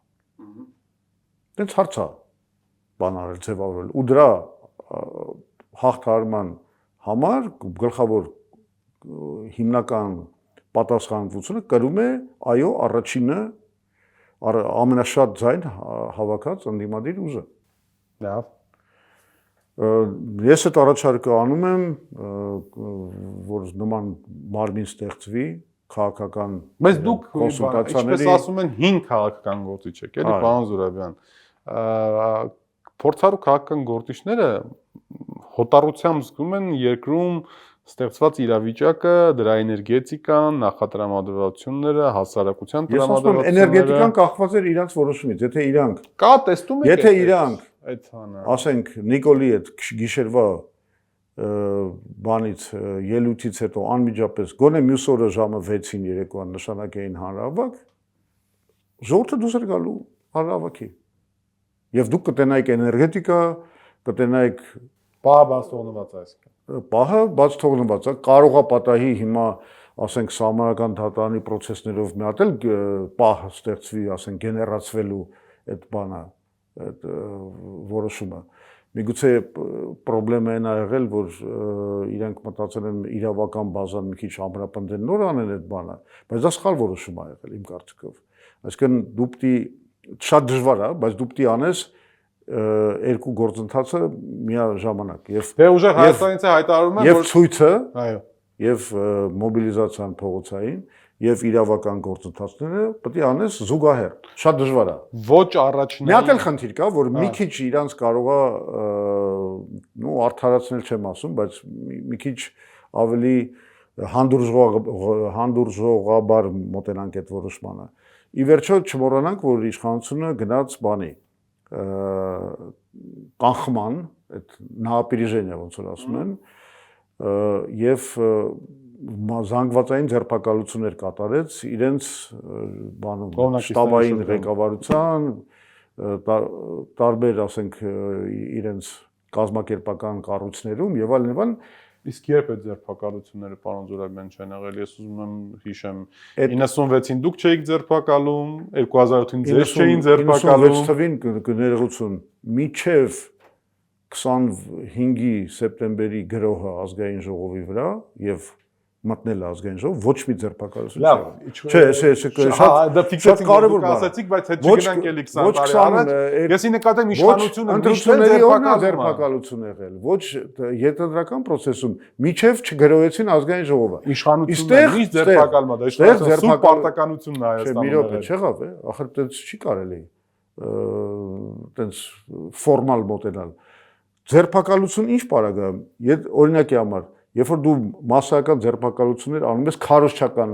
Դենց հարց է բանարել ձևավորել ու դրա հաղթահարման համար գլխավոր հիմնական պատասխանատվությունը կրում է այո առաջինը ամենաշատ ձայն հավաքած ընդդիմադիր ուժը։ Լավ։ Ես այդ առաջարկը անում եմ, որ նման մարմին ստեղծվի քաղաքական Բայց դուք կոնսուլտացիաների, ինչպես ասում են, 5 քաղաքական գործիչ եք, էլի, պարոն Զուրաբյան։ Փորձառու քաղաքական գործիչները հոտառությամբ զգում են երկրում ստեղծված իրավիճակը, դրա էներգետիկան, նախատրամադրությունները, հասարակության տրամադրությունները։ Ես ասում եմ, էներգետիկան կախված է իրանց որոշումից, եթե իրանք կա տեսնում եք, եթե իրանք այդ հանը, ասենք Նիկոլի այդ գիշերվա բանից ելույթից հետո անմիջապես գոնե մյուս օրը ժամը 6-ին երեկոյան նշանակեին հանրահավաք, ժողովուրդը դուրս էր գալու հանրահավաքի։ Եվ դուք կտենայիք էներգետիկա, կտենայիք պահը բաց թողնված այսինքն։ Պահը բաց թողնված է, կարող է պատահի հիմա ասենք սահմանական դատարանի process-ներով մի հատ էլ պահ ստեղծվի, ասենք գեներացվելու այդ բանը, այդ որոշումը։ Միգուցե պրոբլեմը այն ա եղել, որ իրանք մտածել են իրավական բազան մի քիչ ամրապնդեն նոր անեն այդ բանը, բայց դա սխալ որոշում ա եղել իմ կարծիքով։ Այսինքն դու պիտի շատ դժվար է, բայց դու պիտի անես երկու գործընթացը միաժամանակ եւ դե ուժեղ Հայաստանից է հայտարարում են որ ցույցը այո եւ մոբիլիզացիան փողոցային եւ իրավական գործընթացները պետք է անես զուգահեռ։ Շատ դժվար է։ Ոչ առաջնային։ Մի հատ էլ խնդիր կա, որ մի քիչ իրանց կարող է նո արդարացնել չեմ ասում, բայց մի քիչ ավելի հանդուրժողաբար մոտենանք այդ որոշմանը։ Ի վերջո չմոռանանք, որ իշխանությունը գնաց բանի կանխման, այդ նահապիրիժենիա ոնց որ ասում են, եւ զանգվածային ձերբակալություններ կատարեց իրենց բանում շտաբային ղեկավարության տարբեր, ասենք, իրենց կազմակերպական կառույցներում եւ այլն։ Իսկ երբ այդ ձերբակալությունները պարոն Զուրաբյան չեն եղել, ես ուզում եմ հիշեմ 96-ին դուք չէիք ձերբակալում, 2008-ին ձեզ չէին ձերբակալում, 96 թվին կներողություն միջև 25-ի սեպտեմբերի գրոհը ազգային ժողովի վրա եւ մտնել ազգային ժողով ոչ մի ձերբակալություն չէ։ Շատ կարևոր բան ասացիք, բայց հետ չգնանք էլի 20 տարի առաջ։ Եսի նկատեմ իշխանությունը միշտ ձերբակալություն եղել, ոչ յետադրական process-ում միջև չգրոեցին ազգային ժողովը։ Իշխանությունը միշտ ձերբակալում է, դա իշխանության սուր պարտականությունն է Հայաստանում։ Մի րոպե, չեղավ է, ախր այդպես չի կարելի այդպես ֆորմալ մոտենալ։ Ձերբակալություն ինչ պարագայում, օրինակի համար, երբ որ դու մասսայական ձերբակալություններ անում ես քարոզչական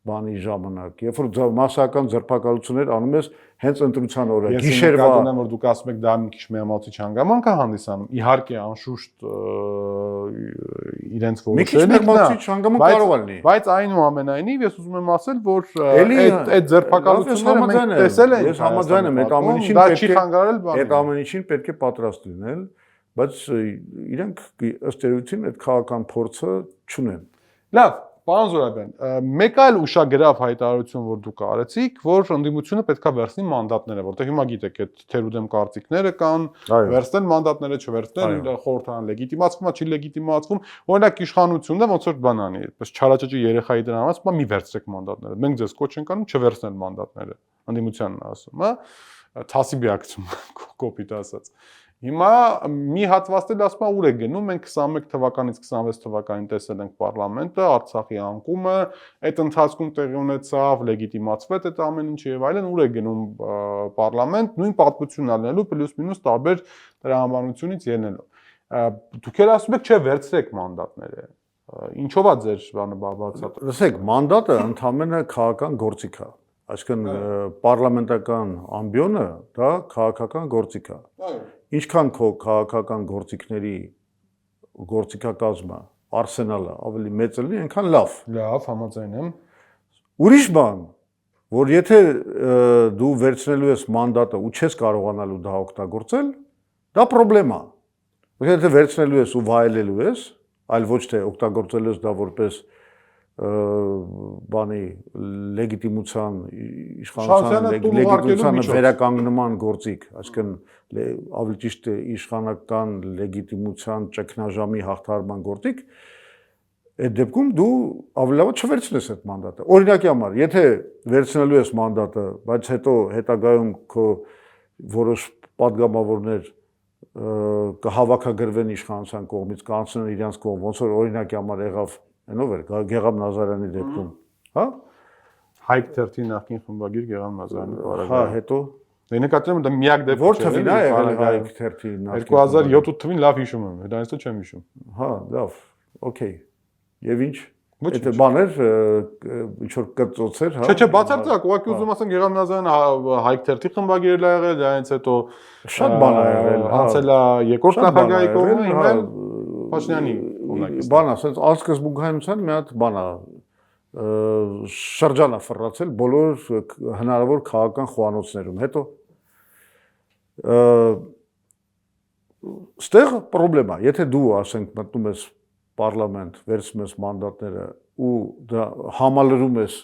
բանի ժամանակ, երբ որ մասսայական ձերբակալություններ անում ես հենց ընտրության օրը, գիշերվա, ես նկատում եմ, որ դուք ասում եք դա մի քիչ միամացիչ հանգամանք է հանդիսանում, իհարկե անշուշտ իրենց որոշելիքն է, բայց այնուամենայնիվ ես ուզում եմ ասել, որ այդ ձերբակալությունները մենք տեսել ենք, ես համաձայն եմ, այդ ամեն ինչին պետք է պատրաստ լինել, բայց իրենք ըստ էության այդ քաղաքական փորձը չունեն։ Լավ, պարոն Զուրաբյան, մեկ այլ ուշագրավ հայտարարություն, որ դուք արեցիք, որ ընդդիմությունը պետքա վերցնի մանդատները, որտեղ հիմա գիտեք, այդ թերուդեմ կարծիքները կան, վերցնել մանդատները, չվերցնել, խորհրդարան լեգիտիմացվում է, չի լեգիտիմացվում, օրինակ իշխանությունը ոնց որ բան անի, այդպես չարաճճի երեխայի դրանից, մի վերցրեք մանդատները։ Մենք ձեզ կոչ ենք անում չվերցնել մանդատները, ընդդիմությանն ասում, հա, թասիբիակցում կոպիտ ասած։ Հիմա մի հատվածն էլ ասում է ուր է գնում, մենք 21 թվականից 26 թվականին տեսել ենք պարլամենտը, Արցախի անկումը, այդ ընթացքում տեղի ունեցավ, լեգիտիմացվեց այդ ամեն ինչը եւ այլն, ուր է գնում պարլամենտ, նույն պատմությունն ալնելու պլյուս-մինուս տարբեր տրամաբանությունից ելնելով։ Դուք էլ ասում եք, չէ, վերցրեք մանդատները։ Ինչով է ձեր բանը բացատրել։ Լսեք, մանդատը ընդհանրապես քաղաքական գործիք է։ Այսինքն պարլամենտական ամբիոնը դա քաղաքական գործիք է։ Ինչքան քո քաղաքական գործիքների գործիքակազմը, արսենալը ավելի մեծ լինի, այնքան լավ։ Լավ, համաձայն եմ։ Ուրիշ բան, որ եթե դու վերցնելու ես մանդատը ու չես կարողանալու դա օգտագործել, դա խնդրեմ է։ Եթե վերցնելու ես ու վայելելու ես, այլ ոչ թե օգտագործելու ես դա որպես բանի լեգիտիմության իշխանության լեգիտիմությանը վերականգնման գործիք, այսինքն ավելի ճիշտ է իշխանական լեգիտիմության ճգնաժամի հաղթահարման գործիք, այդ դեպքում դու ավելի լավ չվերցնես այդ մանդատը։ Օրինակի համար, եթե վերցնելու ես մանդատը, բայց հետո հետագայում քո որոշ падգամավորներ կհավաքագրվեն իշխանության կողմից, կանցնեն իրենց կողմ, ոնց որ օրինակի համար եղավ այնով էր Գեգամ Նազարյանի դեպքում, հա? Հայք թերթի նախկին խմբագիր Գեգամ Նազարյանի բարակայը։ Հա, հետո դե նկատում եմ դա միակ դեպքը որ թվին է եղել Հայք թերթի նախկին 2007 թվին լավ հիշում եմ, հետո չեմ հիշում։ Հա, լավ, օքեյ։ Եվ ինչ։ Այդ բաներ ինչ որ կծոցեր, հա։ Չէ, բացարձակ, ուղղակի ուզում ասեմ Գեգամ Նազարյանը Հայք թերթի խմբագիրել է եղել, դրանից հետո շատ բան է եղել, անցել է երկրորդ նախագահի կողմը, հիմա Փաշինյանի բան ասած արտսկզբունքայնության մի հատ բան է շրջանա ֆռացել բոլոր հնարավոր քաղաքական խոհանոցներում հետո ստեղ խնդրեմ է եթե դու ասենք մտնում ես պարլամենտ վերցնում ես մանդատները ու դա համալրում ես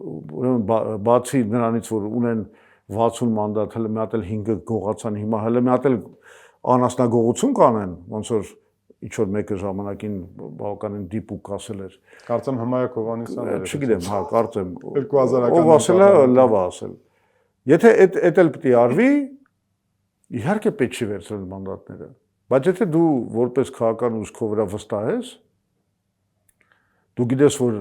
ուրեմն բացի նրանից որ ունեն 60 մանդատ հələ մի հատ էլ 5-ը գողացան հիմա հələ մի հատ էլ անասնագողություն կանեն ոնց որ ինչ որ մեկը ժամանակին բավականին դիպուկ ասել էր կարծեմ Հմայակ Հովհաննիսյանը չգիտեմ հա կարծեմ 2000-ական ով ասել է լավ է ասել եթե այդ էլ պետք է արվի իհարկե պետք չի վերցնել մանդատները բայց եթե դու որպես քաղաքական ուժ քո վրա վստահ ես Դու գիտես, որ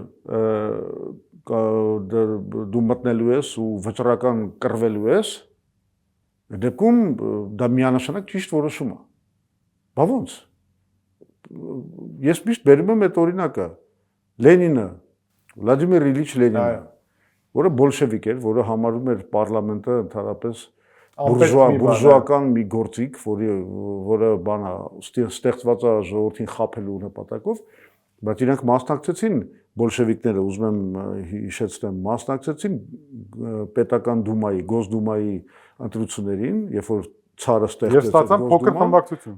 դու մտնելու ես ու վճռական կռվելու ես, դեպքում դա միանշանակ ճիշտ որոշում է։ Բա ոնց։ Ես միշտ բերում եմ այդ օրինակը։ Լենինը, Վլադիմիր Իլիչ Լենինը, որը բոլշևիկ էր, որը համարում էր պարլամենտը ընդհանրապես բուրժուական մի գործիք, որը բանա ստեղծված է ժողովրդին խաբելու նպատակով, բայց իրանք մասնակցեցին բոլշևիկները, ուզում եմ հիշեցնեմ, մասնակցեցին պետական դումայի, Գոսդումայի ընտրություններին, երբ որ ցարը ստեղծեց Գոսդուման,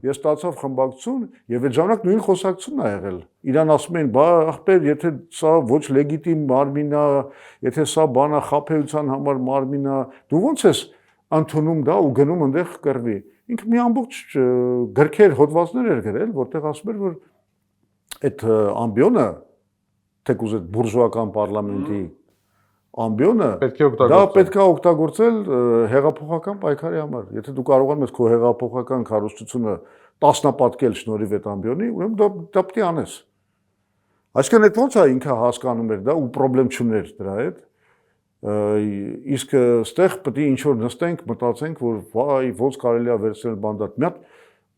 ես ստացավ խմբակցություն եւ այդ ժամանակ նույն խոսակցությունն ա եղել։ Իրան ասում էին, բա ախպեր, եթե սա ոչ լեգիտիմ մարմին է, եթե սա բանա խաբեության համար մարմին է, դու ո՞նց ես ընդունում դա ու գնում այնտեղ կռվի։ Ինքը մի ամբողջ գրքեր, հոդվածներ էր գրել, որտեղ ասում էր, որ այդ ամբիոնը, թեկուզ այդ բուրժուական պարլամենտի ամբիոնը դա պետք է օգտագործել հեղափոխական պայքարի համար։ Եթե դու կարողանում ես քո հեղափոխական քարոզչությունը տասնապատկել շնորհիվ այդ ամբիոնի, ուրեմն դա պետք է անես։ Այսինքն այդ ոնց է ինքը հասկանում էր դա ու խնդրեմ չուներ դրա հետ։ Իսկ այստեղ պետք է ինչ որ նստենք, մտածենք, որ վայ, ոնց կարելի է վերցնել մանդատ։ Մի հատ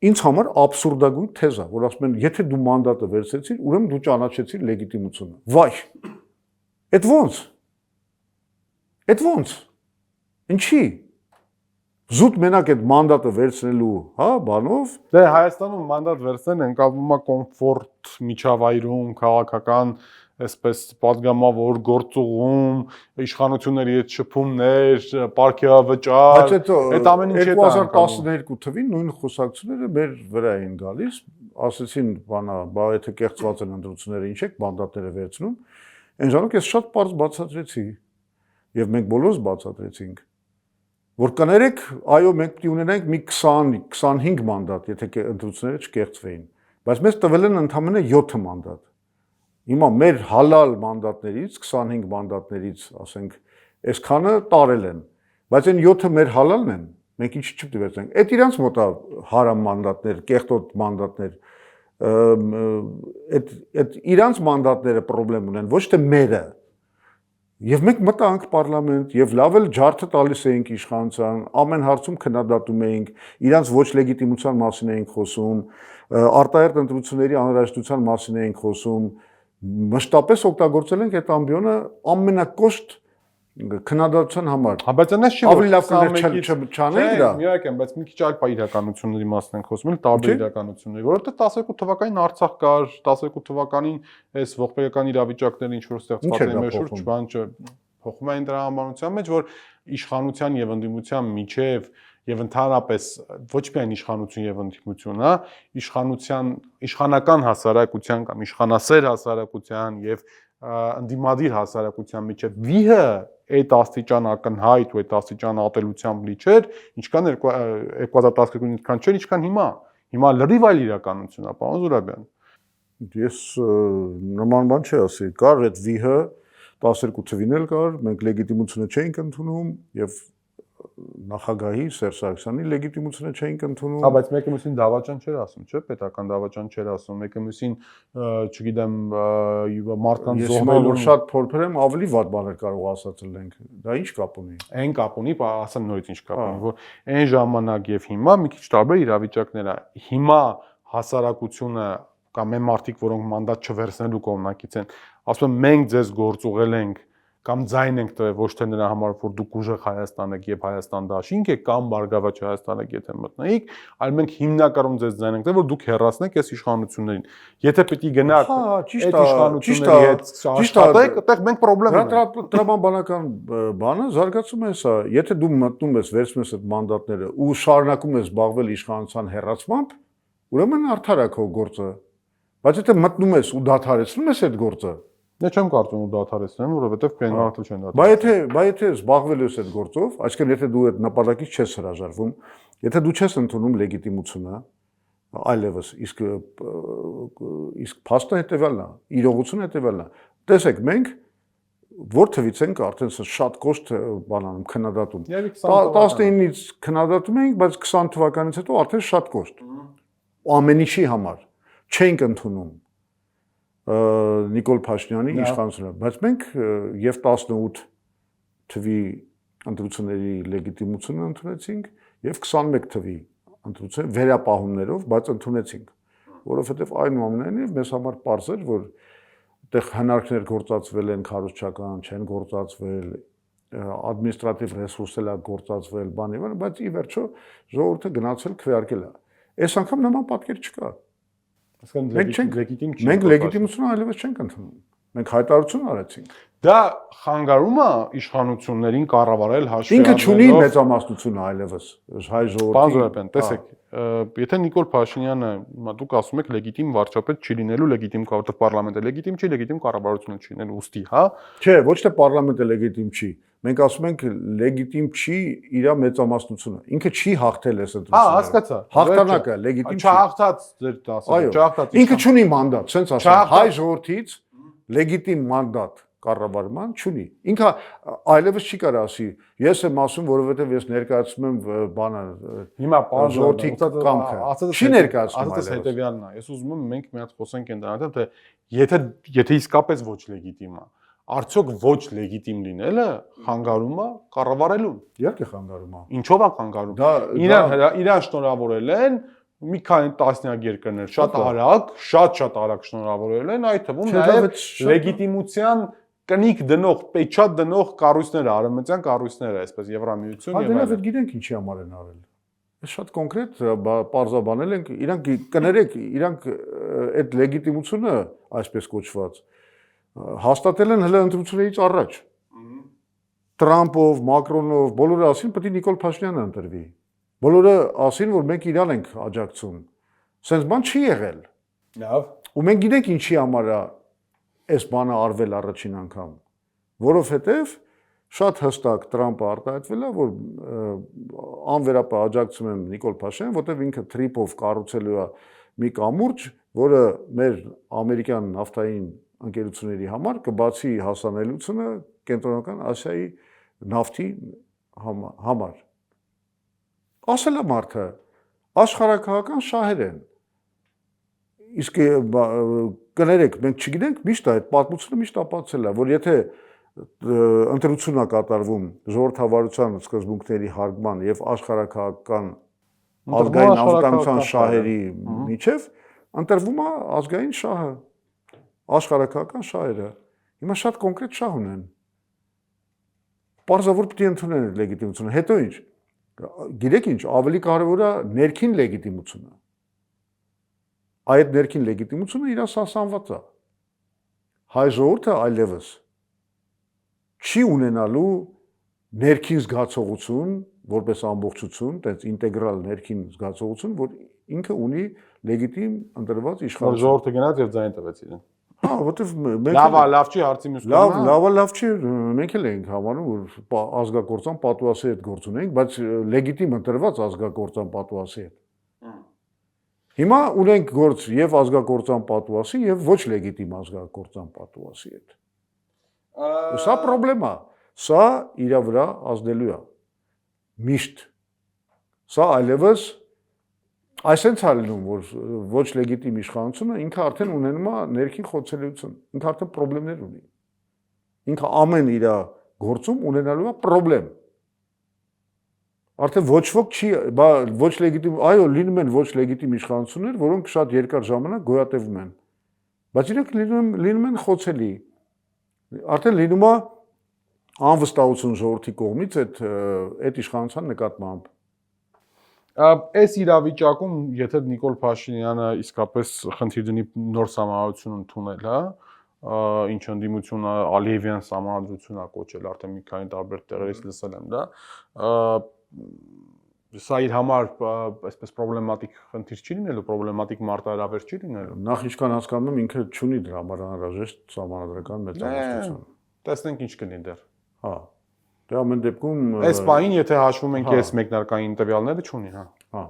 ինձ համար աբսուրդագույն թեզ է, որ ասում են, եթե դու մանդատը վերցրեցիր, ուրեմն դու ճանաչեցիր լեգիտիմությունը։ Վայ։ Այդ ոնց։ Այդ ոնց։ Ինչի։ Զուտ մենակ այդ մանդատը վերցնելու, հա, բանով։ Դե Հայաստանում մանդատ վերցնեն ընկալվում է կոմֆորտ միջավայրում, քաղաքական, այսպես պատգամավոր գործուղում, իշխանությունների հետ շփումներ, պարգևավճար, այդ ամեն ինչը 2012 թվին նույն խոսակցությունները մեր վրա էին գալիս, ասեցին, բանա, բա եթե կեղծված են ընտրությունները, ինչ եք մանդատները վերցնում։ Այն ժամանակ ես շատ պարզ բացատրեցի։ Եվ մենք բոլորս բացատրեցինք, որ կներեք, այո, մենք պետք է ունենանք մի 20-25 մանդատ, եթե ընտրությունները չկեղծվեին, բայց մեզ տվել են ընդամենը 7 մանդատ։ Հիմա մեր հալալ մանդատներից, 25 մանդատներից, ասենք, այսքանը տարել են, բայց այն 7-ը մեր հալալն են, մենք ինչ չպետք է վերցնենք։ Այդ իրանց մոտ է հարամ մանդատներ, կեղտոտ մանդատներ, այդ իրանց մանդատները խնդրեմ ունեն, ոչ թե մերը։ Եվ մենք մտանք պարլամենտ եւ լավ էլ ջարդը տալիս էինք իշխանության, ամեն հարցում քննադատում էինք, իրանց ոչ լեգիտիմության մասին էինք խոսում, արտահերտ ընտրությունների անհրաժեշտության մասին էինք խոսում, մշտապես օգտագործել ենք այդ ամբիոնը ամենակոշտ քննադատության համար։ Հա, բայց այնպես չի, ավելի լավ կներ չանենք դա։ Միակ եմ, բայց մի քիչ այլ իրականությունների մասին ենք խոսում, տարբեր իրականությունների, որովհետեւ 12 թվականին Արցախ կար, 12 թվականին այս ողբերգական իրավիճակները ինչ որ ստեղծված էին մեր շուրջ, բան փոխում էին դրա համանության մեջ, որ իշխանության եւ ընդդիմության միջև եւ ընդհանրապես ոչ միայն իշխանություն եւ ընդդիմություն, հա, իշխանական հասարակության կամ իշխանասեր հասարակության եւ ընդդիմադիր հասարակության միջև վիհը այդ աստիճան ակնհայտ ու այդ աստիճան ատելությամբ լի չէր, ինչքան 2012-ին ինչքան չէր, ինչքան հիմա։ Հիմա լրիվ այլ իրականություն է, պարոն Զուրաբյան։ Ես նման բան չի ասի, կար այդ վիհը 12 թվին էլ կար, մենք լեգիտիմությունը չէինք ընդունում եւ նախագահի Սերժ Սարգսյանի լեգիտիմությունը չէինք ընդունում։ Հա, բայց մեկը մյուսին դավաճան չէր ասում, չէ՞, պետական դավաճան չէր ասում, մեկը մյուսին, չգիտեմ, մարդկանց զոհվելու շատ փորձեր եմ ավելի վատ բաներ կարող ասացել ենք։ Դա ինչ կապ ունի։ Այն կապ ունի, ասեմ նորից ինչ կապ ունի, որ այն ժամանակ եւ հիմա մի քիչ տարբեր իրավիճակներ է։ Հիմա հասարակությունը կամ այն մարդիկ, որոնք մանդատ չվերցնելու կողմնակից են, ասում են մենք ձեզ գործուղել ենք կամ ձայն ենք տվել ոչ թե նրա համար, որ դուք ուժեղ Հայաստան եք եւ Հայաստան դաշինք եք կամ Բարգավաճ Հայաստան եք, եթե մտնեիք, այլ մենք հիմնականում ձեզ ձայն ենք տվել, որ դուք հեռացնեք այս իշխանություններին։ Եթե պիտի գնաք այդ իշխանությունների հետ աշխատեք, այդտեղ մենք խնդրեմ ունենք։ Տրամաբանական բանը զարգացում է սա, եթե դու մտնում ես, վերցնում ես այդ մանդատները ու շարունակում ես զբաղվել իշխանության հեռացմամբ, ուրեմն արդար է քո գործը։ Բայց եթե մտնում ես ու դադարեցնում ես այդ գործը, Դե չեմ կարծում որ դադարեցնեմ, որովհետև կեն արդյոք չեն դադարեցնում։ Բայց եթե զբաղվել ես այդ գործով, այսինքն եթե դու այդ նպատակից չես հրաժարվում, եթե դու չես ընդունում լեգիտիմությունը, այլևս իսկ փաստը հետևյալն է, իրողությունը հետևյալն է։ Տեսեք, մենք որ թվից ենք արդեն շատ կոշտ բանանում քննադատում։ 19-ից քննադատում էինք, բայց 20 թվականից հետո արդեն շատ կոշտ։ Ամեն ինչի համար չենք ընդունում։ Նիկոլ Փաշինյանի իշխանությունը, բայց մենք եւ 18 թվի ընտրությունների լեգիտիմությունը ընդունեցինք եւ 21 թվի ընտրություն վերապահումներով, բայց ընդունեցինք, որովհետեւ այնուամենայնիվ մեզ համար պարզ էր, որ այդտեղ հնարքներ գործածվել են քարոզչական, չեն գործածվել, ադմինիստրատիվ ռեսուրսել է գործածվել, բանի վրա, բայց ի վերջո ժողովուրդը գնացել քվեարկել է։ Այս անգամ նման պատկեր չկա։ Մենք լեգիտիմությունը այլևս չենք ընդունում։ Մենք հայտարարություն արեցինք։ Դա խանգարում է իշխանություններին կառավարել հաշվի ինքը չունի մեծամասնությունը այլևս հայ ժողովրդի։ Պարոն Զորապյան, տեսեք, եթե Նիկոլ Փաշինյանը, դուք ասում եք լեգիտիմ վարչապետ չի լինելու, լեգիտիմ պարլամենտը լեգիտիմ չի, լեգիտիմ կառավարությունը չի լինելու, ուստի, հա։ Չէ, ոչ թե պարլամենտը լեգիտիմ չի։ Մենք ասում ենք լեգիտիմ չի իր մեծամասնությունը։ Ինքը չի հաղթել այս ընտրությունները։ Հա, հասկացա։ Հաղթանակը լեգիտիմ չի։ Չհաղթած ձեր ասած, չհաղթած։ Ինքը չունի մանդատ, sense ասեմ, հայ ժողովրդից լեգիտիմ մանդատ կառավարման չունի։ Ինքը այլևս չի կարող ասի, ես եմ ասում, որովհետև ես ներկայացնում եմ բանը։ Հիմա պարոն ժողովրդի կամքը։ Չի ներկայացնում այլևս։ Ասածս հետեւյալն է։ Ես ուզում եմ մենք մի հատ խոսենք ընդհանրապես, թե եթե իսկապես ոչ լեգիտիմ է, արդյոք ոչ լեգիտիմ լինելը խանգարում է կառավարելուն։ Իհարկե խանգարում է։ Ինչով է խանգարում։ Իրան շնորհավորել են մի քանի տասնյակ երկրներ շատ արագ շնորհավորել են, այդ թվում նաև լեգիտիմության կնիկ դնող, պեչատ դնող կառույցները, արևմտյան կառույցները, այսպես Եվրամիություն եւ այլն։ Դրանով գիտենք ինչի համար են արել։ Այս շատ կոնկրետ պարզաբանել ենք, իրանք կներեք, իրանք այդ լեգիտիմությունը, այսպես կոչված, հաստատել են հենց ընտրություններից առաջ։ Տրամպով, Մակրոնով, բոլորը ասին, պետք է Նիկոլ Փաշինյանը ընտրվի։ Բոլորը ասին, որ մենք իրան ենք աջակցում։ Սենց բան չի եղել։ Լավ։ Ու մենք գիտենք ինչի համար է այս բանը արվել առաջին անգամ, որովհետև շատ հստակ Տրամպը արտահայտվել է, որ անվերապահ աջակցում եմ Նիկոլ Փաշինյանին, որտեղ ինքը թրիպով կառուցելու է մի կամուրջ, որը մեր ամերիկյան նավթային ընկերությունների համար կբացի հասանելիությունը կենտրոնական Ասիայի նավթի համար։ Ասել է մարդը, աշխարհակահական շահեր են։ Իսկ կներեք, մենք չգիտենք, միշտ այդ պատմությունը միշտ ապացուցել է, որ եթե ընտրություն է կատարվում ժողովրդավարության սկզբունքների հարգման եւ աշխարհակահական ազգային անվտանգության շահերի միջև, ընտրվում է ազգային շահը, աշխարհակահական շահերը։ Հիմա շատ կոնկրետ շահ ունեն։ Պարզավոր պետք է ընդունեն այդ լեգիտիմությունը։ Հետո ինչ։ Գիտեք ինչ, ավելի կարևոր է ներքին լեգիտիմությունը։ Այդ ներքին լեգիտիմությունը իր սասանված է։ Հայ ժողովուրդը այլևս չի ունենալու ներքին զգացողություն, որպես ամբողջություն, այդպես ինտեգրալ ներքին զգացողություն, որ ինքը ունի լեգիտիմ ընտրված իշխանություն։ Ժողովուրդը գնաց եւ ձայն տվեց իրեն։ Հա, որտեվ մենք լավ չի հարցի մյուս կողմը։ Լավ չի, մենք էլ ենք համարում, որ ազգակործան պատուասի հետ գործ ունենք, բայց լեգիտիմ ընտրված ազգակործան պատուասի հետ։ Հիմա ունենք գործ եւ ազգակործան պատուասի եւ ոչ լեգիտիմ ազգակործան պատուասի հետ։ Սա խնդրեմ է, սա իր վրա ազդելու է։ Միշտ։ Սա այլևս այսենց հալնում, որ ոչ լեգիտիմ իշխանությունը ինքը արդեն ունենում է ներքին խոցելիություն, ինքը արդեն խնդիրներ ունի։ Ինքը ամեն իր գործում ունենալու է խնդրեմ։ Արդեն ոչ ոք չի, ոչ լեգիտիմ, այո, լինում են ոչ լեգիտիմ իշխանություններ, որոնք շատ երկար ժամանակ գոյատևում են։ Բայց իրենք լինում են խոցելի։ Արդեն լինում է անվստահություն ժողովրդի կողմից այդ իշխանության նկատմամբ։ Այս իրավիճակում, եթե Նիկոլ Փաշինյանը իսկապես խնդիր դնի նոր սահմանադրություն ընդունել, հա, ինչ ընդդիմությունը Ալիևյան սահմանադրություն է կոչել, արդեն մի քանի տարբեր տեղերից լսել եմ դա, սա իր համար այսպես պրոբլեմատիկ խնդիր չի լինելու, պրոբլեմատիկ մարտահրավեր չի լինելու։ Նախ ինչքան հասկանում եմ, ինքը չունի դրա համար անհրաժեշտ սահմանադրական մեծամասնություն։ Տեսնենք ինչ կլինի դեռ։ Հա։ Դե ամեն դեպքում այս պահին եթե հաշվում ենք այս մեկնարկային տվյալները չունի, հա։ Հա։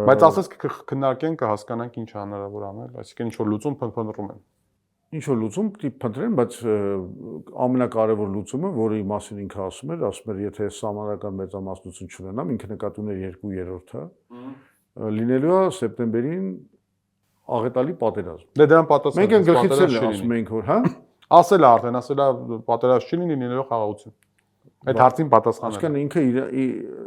Բայց ասես քննարկենք, կհասկանանք ինչ հնարավոր անել, այսինքն ինչ որ լուծում փնտրում են։ Ինչ որ լուծում պիտի փնտրեն, բայց ամենակարևոր լուծումը, որի մասին ինքը ասում էր, եթե սահմանադրական մեծամասնություն չունենամ, ինքը նկատի ուներ 2/3-ը, լինելու է սեպտեմբերին աղետալի պատերազմ։ Դե դրան պատասխան։ Մենք են գլխից էլ ասում ենք որ, հա։ Ասել է արդեն, ասել է պատերազմ չի լինելու խաղաղություն։ Այդ հարցին պատասխանել։ Այսինքն ինքը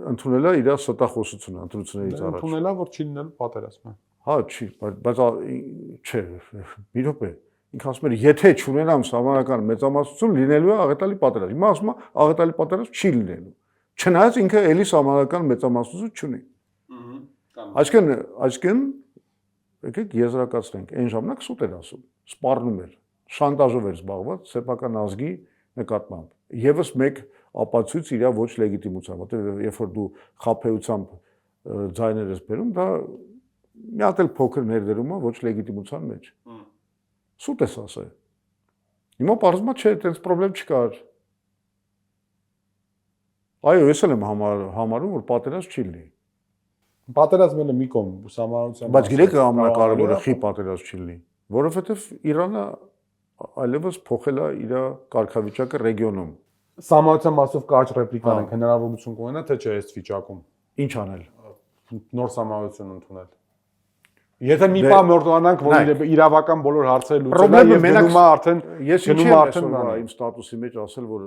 ընդունել է իր ստախոսությունը ընտրություններից առաջ։ Ընդունել է, որ չի լինելու պատերազմ։ Հա, չի, բայց չէ, մի րոպե։ Ինքը ասում էր, եթե չունենամ համանական մեծամասնություն, լինելու է աղետալի պատերազմ։ Հիմա ասում է, աղետալի պատերազմ չի լինելու։ Չնայած ինքը էլի համանական մեծամասնություն չունի։ Այսինքն, եկեք եզրակացնենք, այն ժամանակ սուտ էր ասում, սպառնում էր, շանտաժով էր զբաղված սեփական ազգի նկատմամբ։ Եվս մեկ ապացույց իր ոչ լեգիտիմության, որտեղ երբ որ դու խաբեությամբ ձայներ ես բերում, դա մի հատ էլ փոքր ներդրում է ոչ լեգիտիմության մեջ։ Սուտ ես ասել։ Հիմա պարզվում է, չէ, այդպես խնդրեմ չկար։ Այո, ես էլ եմ համարում, որ պատերազմ չի լինի։ Պատերազմը մի կողմ, ուսամանության։ Բայց գիտեք ամենակարևորը խի պատերազմ չի լինի, որովհետև Իրանը այլևս փոխել է իր կարգավիճակը ռեգիոնում։ Սահմանության մասով կարճ ռեպլիկան ենք, հնարավորություն կունենա, թե չէ այս վիճակում։ Ինչ անել։ Նոր սահմանություն ընդունել։ Եթե մի բան մորտոնանք, որ իրավական բոլոր հարցերը լուծել է եւ գնում է արդեն գնում է արդեն իմ ստատուսի մեջ ասել, որ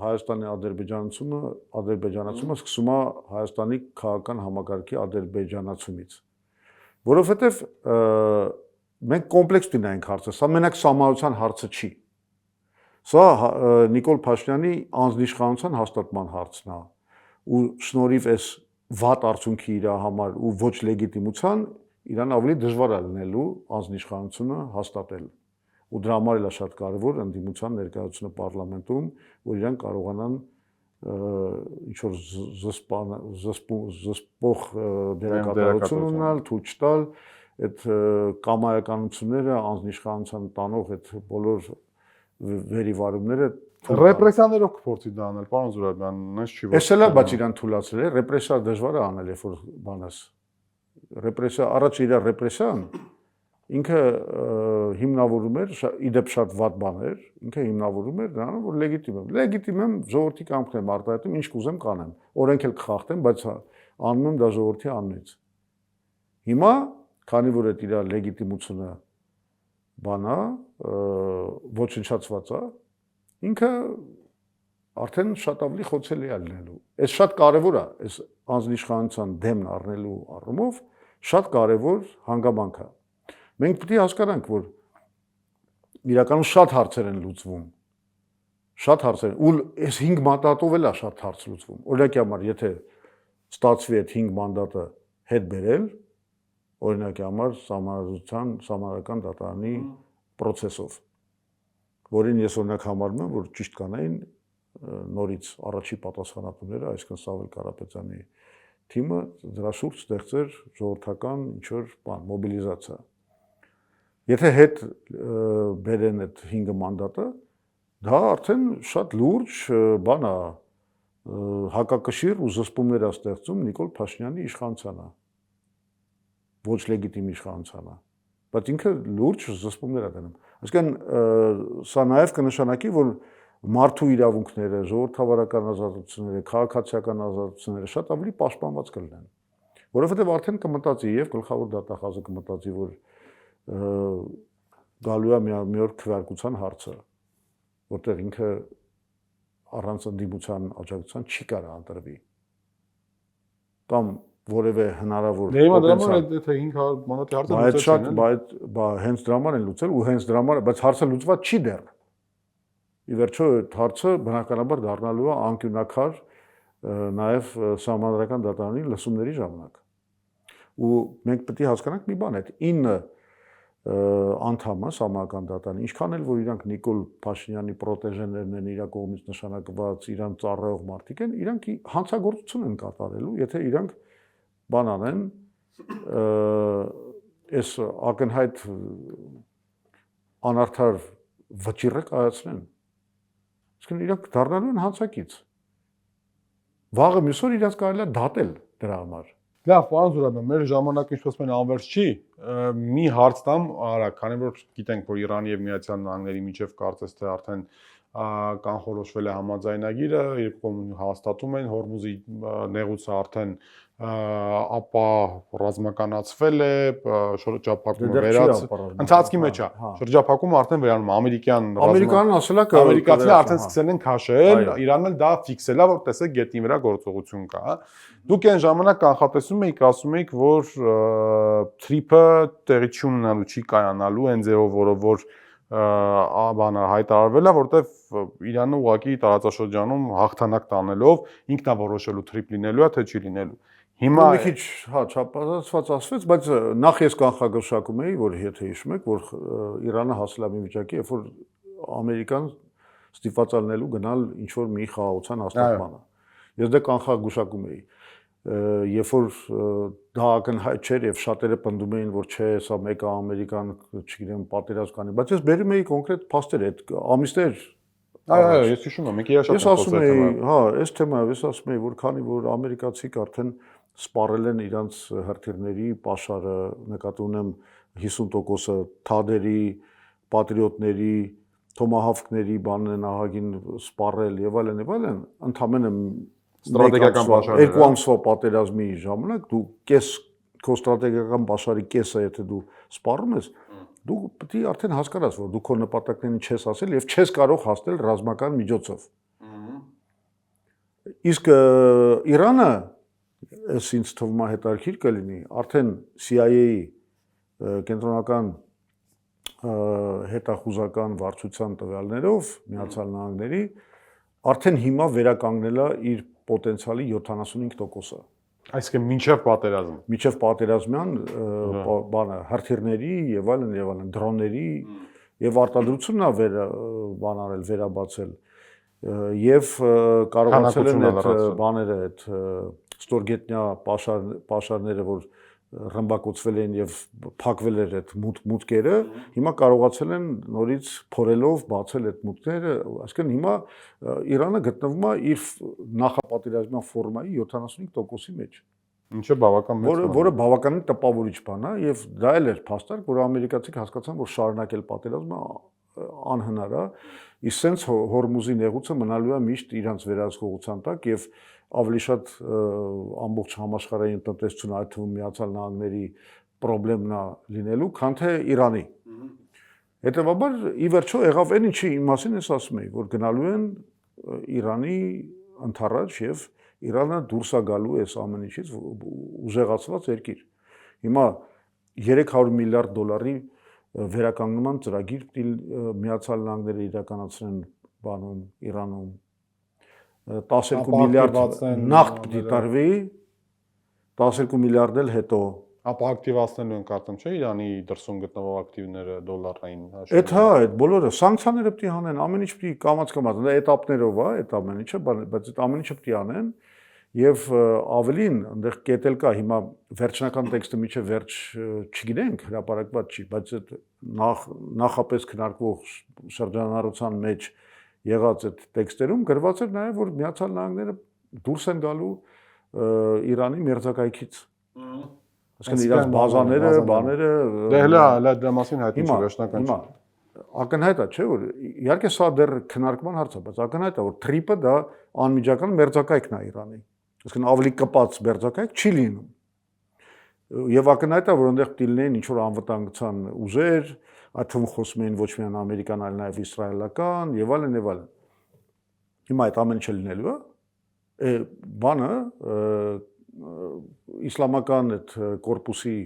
Հայաստանի ադրբեջանացումը սկսում է Հայաստանի քաղաքական համակարգի ադրբեջանացումից։ Որովհետեւ մենք կոմպլեքս դինայինք հարցը, սա մենակ սահմանության հարցը չի։ Սա Նիկոլ Փաշինյանի անձնիշխանության հաստատման հարցն է։ Ու շնորհիվ այս վատ արդյունքի իր համար ու ոչ լեգիտիմության իրան ավելի դժվար է լինելու անձնիշխանությունը հաստատել։ Ու դրա համար էլ է շատ կարևոր ընդդիմության ներկայացումը պարլամենտում, որ իրան կարողանան ինչ որ զսպող դերակատարություն ունենալ, թույլ չտալ այդ կամայականությունները, անձնիշխանության տանող այդ բոլոր վերիվարումները ռեպրեսիաներով կփորձի դա անել, պարոն Զուրաբյան, այնպես չի որ։ Էս էլ է, բայց իրան թույլատրել է, ռեպրեսիա դժվար է անել, երբ որ բանաս ռեպրեսիա, առաջ իր ռեպրեսիան ինքը հիմնավորում էր, իդեպ շատ վատ բան էր, ինքը հիմնավորում էր նրանով, որ լեգիտիմ եմ, ժողովրդի կամքն եմ արտահայտում, ինչ կուզեմ կանեմ, օրենք էլ կխախտեմ, բայց անում եմ դա ժողովրդի անունից։ Հիմա, քանի որ այդ իր լեգիտիմությունը բանա, ոչնչացված է, ինքը արդեն շատ ավելի խոցելի է լինելու։ Այս շատ կարևոր է, այս անձնիշխանության դեմն առնելու առումով շատ կարևոր հանգամանք է։ Մենք պետք է հասկանանք, որ իրականում շատ հարցեր են լուծվում։ Շատ հարցեր, ու այս 5 մանդատով էլ է շատ հարց լուծվում։ Օրինակի համար, եթե ստացվի այդ 5 մանդատը հետ բերել, օրինակի համար սահմանադրական դատարանի process-ով, որին ես օրինակ համարում եմ, որ ճիշտ կանային նորից առաջի պատասխանատուները, այսինքն Սավել Կարապետյանի թիմը դրա շուրջ ստեղծեր ժողովրդական ինչ-որ բան, մոբիլիզացիա։ Եթե հետ բերեն այդ 5 մանդատը, դա արդեն շատ լուրջ բան է, հակակշիռ ու զսպումներ է ստեղծում Նիկոլ Փաշինյանի իշխանությանը, ոչ լեգիտիմ իշխանությանը, բայց ինքը լուրջ զսպումներ է դնում։ Այսինքն սա նաև կնշանակի, որ մարդու իրավունքները, ժողովրդավարական ազատությունները, քաղաքացիական ազատությունները շատ ավելի պաշտպանված կլինեն։ Որովհետև արդեն կմտածի եւ գլխավոր դատախազը կմտածի, որ գալու է մի օր քվեարկության հարցը, որտեղ ինքը առանց ընդդիմության աջակցության չի կարող ընտրվի։ Կամ որևէ հնարավոր դե թե 500 մանդատի հարցը լուծեցին, բայց հենց դրա համար են լուծել ու հենց դրա համար, բայց հարցը լուծված չի դեռ։ Ի վերջո այդ հարցը բնականաբար դառնալու է անկյունակար նաև սահմանադրական դատարանի լսումների ժամանակ։ Ու մենք պետք է հասկանանք մի բան, այդ 9 անդամը սահմանադրական դատարանի, ինչքան էլ որ իրանք Նիկոլ Փաշինյանի պրոտեժեներն են, իր կողմից նշանակված, իրան ծառայող մարդիկ են, իրանք հանցագործություն են կատարելու, եթե իրանք բան անեն, այս ակնհայտ անարդար վճիռը կայացնեն։ Իսկն իրանք դառնալու են հանցակից։ Վաղը մյուս օր իրանք կարելի է դատել դրա համար։ Լավ, պարոն Զուրաբյան, մեր ժամանակը ինչպես մեն անվերջ չի, մի հարց տամ, արա, քանի որ գիտենք, որ Իրանի եւ Միացյալ Նահանգների միջև կարծես թե արդեն կանխորոշվել է համաձայնագիրը, երբ կողմերը հաստատում են Հորմուզի նեղուցը արդեն ապա ռազմականացվել է, շրջափակումը վերացել, ընթացքի մեջ է, շրջափակումը արդեն վերանում է, ամերիկյան ասել է ամերիկացիները արդեն սկսել են քաշել, Իրանն էլ դա ֆիքսել է, որ տեսեք գետնի վրա գործողություն կա։ Դուք այն ժամանակ կանխատեսում եք, ասում եք, որ թրիփը տեղի չունենալու չի կայանալու, այն ձևով, որ բանը հայտարարվել է, որտեվ Իրանը ուղղակի տարածաշրջանում հաղթանակ տանելով ինքն է որոշելու թրիփ լինելու է, թե չի լինելու։ Հիմա մի քիչ չափազանցված ասվեց, բայց նախ ես կանխագուշակում էի, որ եթե հիշում եք, որ Իրանը հասել է մի վիճակի, երբ որ Ամերիկան ստիպված ալնելու գնալ ինչ որ մի խաղաղության հաստատմանը։ Ես դա կանխագուշակում էի։ Երբ որ դա ակնհայտ չէր եւ շատերը պնդում էին, որ չէ, սա մեկը Ամերիկան, չգիտեմ, պատերազմ կանի, բայց ես բերում էի կոնկրետ փաստեր, այդ ամիսներ այո, ես հիշում եմ, եկի շատ ես ասում էի, հա, այս թեմայով ես ասում էի, որ քանի որ ամերիկացիք արդեն սպառել են իրանց հրթիռների պաշարը, նկատի ունեմ 50%-ը թադերի, պատրիոտների, թոմահավքների բանն են ահագին սպառել եւ այլն, ընդամենը ստրատեգիական պաշարներ, 2 ամսվա պատերազմի ժամանակ դու քո ստրատեգիական պաշարի կեսը եթե դու սպառում ես, դու պետք է արդեն հասկանաս, որ դու քո նպատակներին չես հասել եւ չես կարող հասնել ռազմական միջոցով։ Իսկ Իրանը, ես ինձ թվում է հետաքրքիր կլինի, արդեն CIA-ի կենտրոնական հետախուզական վարչության տվյալներով Միացյալ Նահանգների արդեն հիմա վերականգնել է իր պոտենցիալի 75%-ը։ Այսինքն մինչև պատերազմ։ Մինչև պատերազմյան բանը հրթիռների եւ այլն դրոնների եւ արտադրությունն է բանարել վերաբացել եւ կարողացել են այդ բաները այդ ստորգետնյա պաշարները, որ ռմբակոծվել են եւ փակվել էր այդ մուտքերը, հիմա կարողացել են նորից փորելով բացել այդ մուտքերը, այսինքն հիմա Իրանը գտնվում է իր նախապատերազմյան ֆորմայի 75%-ի մեջ։ Ինչը բավական մեծ բան է։ Որը բավականին տպավորիչ բան է եւ դա էլ էր փաստարկ, որ ամերիկացիք հասկացան, որ շարունակել պատերազմը անհնար է, իսկ սենց Հորմուզի նեղուցը մնալու է միշտ իրանց վերահսկողության տակ եւ ավելի շատ ամբողջ համաշխարհային տնտեսությունը, այդ թվում Միացյալ Նահանգների խնդիրն է լինելու, քան թե Իրանի։ Հետևաբար ի վերջո եղավ այն ինչի մասին ես ասում եի, որ գնալու են Իրանի ընդառաջ եւ Իրանը դուրս է գալու այս ամեն ինչից ուժեղացված երկիր։ Հիմա 300 միլիարդ դոլարի վերականգնման ծրագիր Միացյալ Նահանգները իրականացրեն բանում Իրանում 12 միլիարդ նախ պիտի տարվի, 12 միլիարդ էլ հետո։ Ապա ակտիվացնելու են կարծեմ, չէ՞, Իրանի դրսում գտնվող ակտիվները դոլարային հաշվի։ Այդ հա, այդ բոլորը սանկցիաները պիտի անեն, ամեն ինչ պիտի կամաց-կամաց, դա էտապներով է, այդ ամեն ինչը, բայց այդ ամեն ինչը պիտի անեն եւ ավելին այնտեղ կետել կա հիմա վերջնական տեքստը միջև վերջ չգիտենք, հրապարակված չի, բայց այդ նախապես քննարկվող շրջանառության մեջ եղած այդ տեքստերում գրված էր նաեւ որ Միացյալ Նահանգները դուրս են գալու Իրանի մերձակայքից։ Այսինքն իրաց բազաները, բաները դե հələ դրա մասին հայտնի չի վերջնական չի։ Ակնհայտ է, չէ՞ որ իհարկե սա դեռ քննարկման հարց է, բայց ակնհայտ է որ թրիպը դա անմիջական մերձակայքն է Իրանի։ Այսինքն ավելի կպած մերձակայք չի լինում։ Եվ ակնհայտ է որ այնտեղ պիտի լինեն ինչ որ անվտանգության ուժեր, այդ թվում խոսում են ոչ միայն ամերիկան, այլ նաև իսրայելական եւ այլն եւ այլն։ Հիմա այդ ամեն ինչը լինելու է, բանը իսլամական այդ կորպուսի,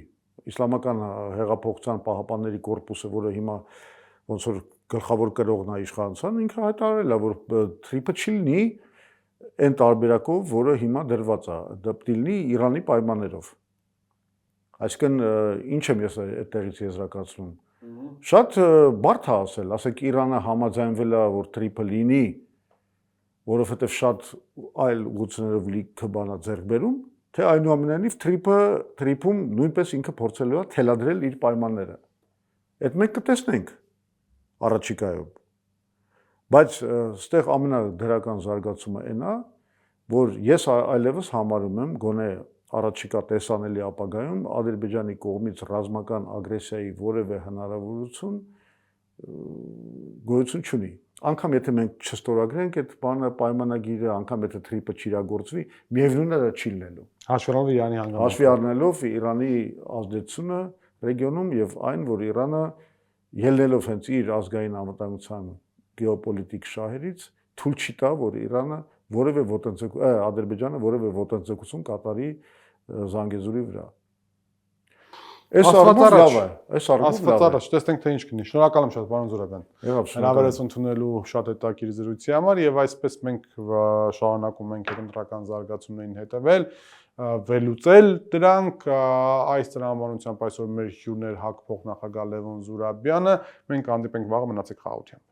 իսլամական հեղափոխության պահապանների կորպուսը, որը հիմա ոնց որ գլխավոր կրողն է իշխանության, ինքը հայտարարել է, որ թրիպը չի լինի այն տարբերակով, որը հիմա դրված է, դա պիտի լինի Իրանի պայմաններով։ Այսինքն ինչ եմ ես այդտեղից եզրակացնում։ Շատ բարդ է ասել, ասեք Իրանը համաձայնվել է, որ թրիպը լինի, որովհետև շատ այլ ուղղություններով լիքը բան է ձեռք բերում, թե այնուամենայնիվ թրիփում նույնպես ինքը փորձելու է թելադրել իր պայմանները։ Այդ մենք կտեսնենք առաջիկայում։ Բայց այստեղ ամենադրական զարգացումը այն է, որ ես այլևս համարում եմ գոնե առաջիկա տեսանելի ապագայում Ադրբեջանի կողմից ռազմական ագրեսիայի որևէ հնարավորություն գոյություն չունի։ Անկամ եթե մենք չստորագրենք այդ բանը պայմանագիրը, անկամ եթե թրիպը չիրագործվի, միևնույնն է չի լինելու։ Հաշվի առնելով Իրանի ազդեցությունը ռեգիոնում եւ այն, որ Իրանը ելնելով հենց իր ազգային անվտանգության գեոպոլիտիկ շահերից թույլ չի տա, որ Իրանը Ադրբեջանը որևէ ոտնձգություն կատարի Զանգեզուրի վրա։ Այս առումով լավ է, Աստված առաջ, տեսնենք թե ինչ կլինի։ Շնորհակալ եմ շատ, պարոն Զուրաբյան։ Հնարավորություն ընդունելու շատ հետաքրքիր զրույցի համար եւ այսպես մենք շարունակում ենք ընտրական զարգացումներին հետևել, վերլուծել դրանք, այս տրամաբանությամբ այսօր մեր հյուրն էր ՀԱԿ փոխնախագահ Լևոն Զուրաբյանը, մենք հանդիպենք վաղը, մնացեք խաղաղությամբ։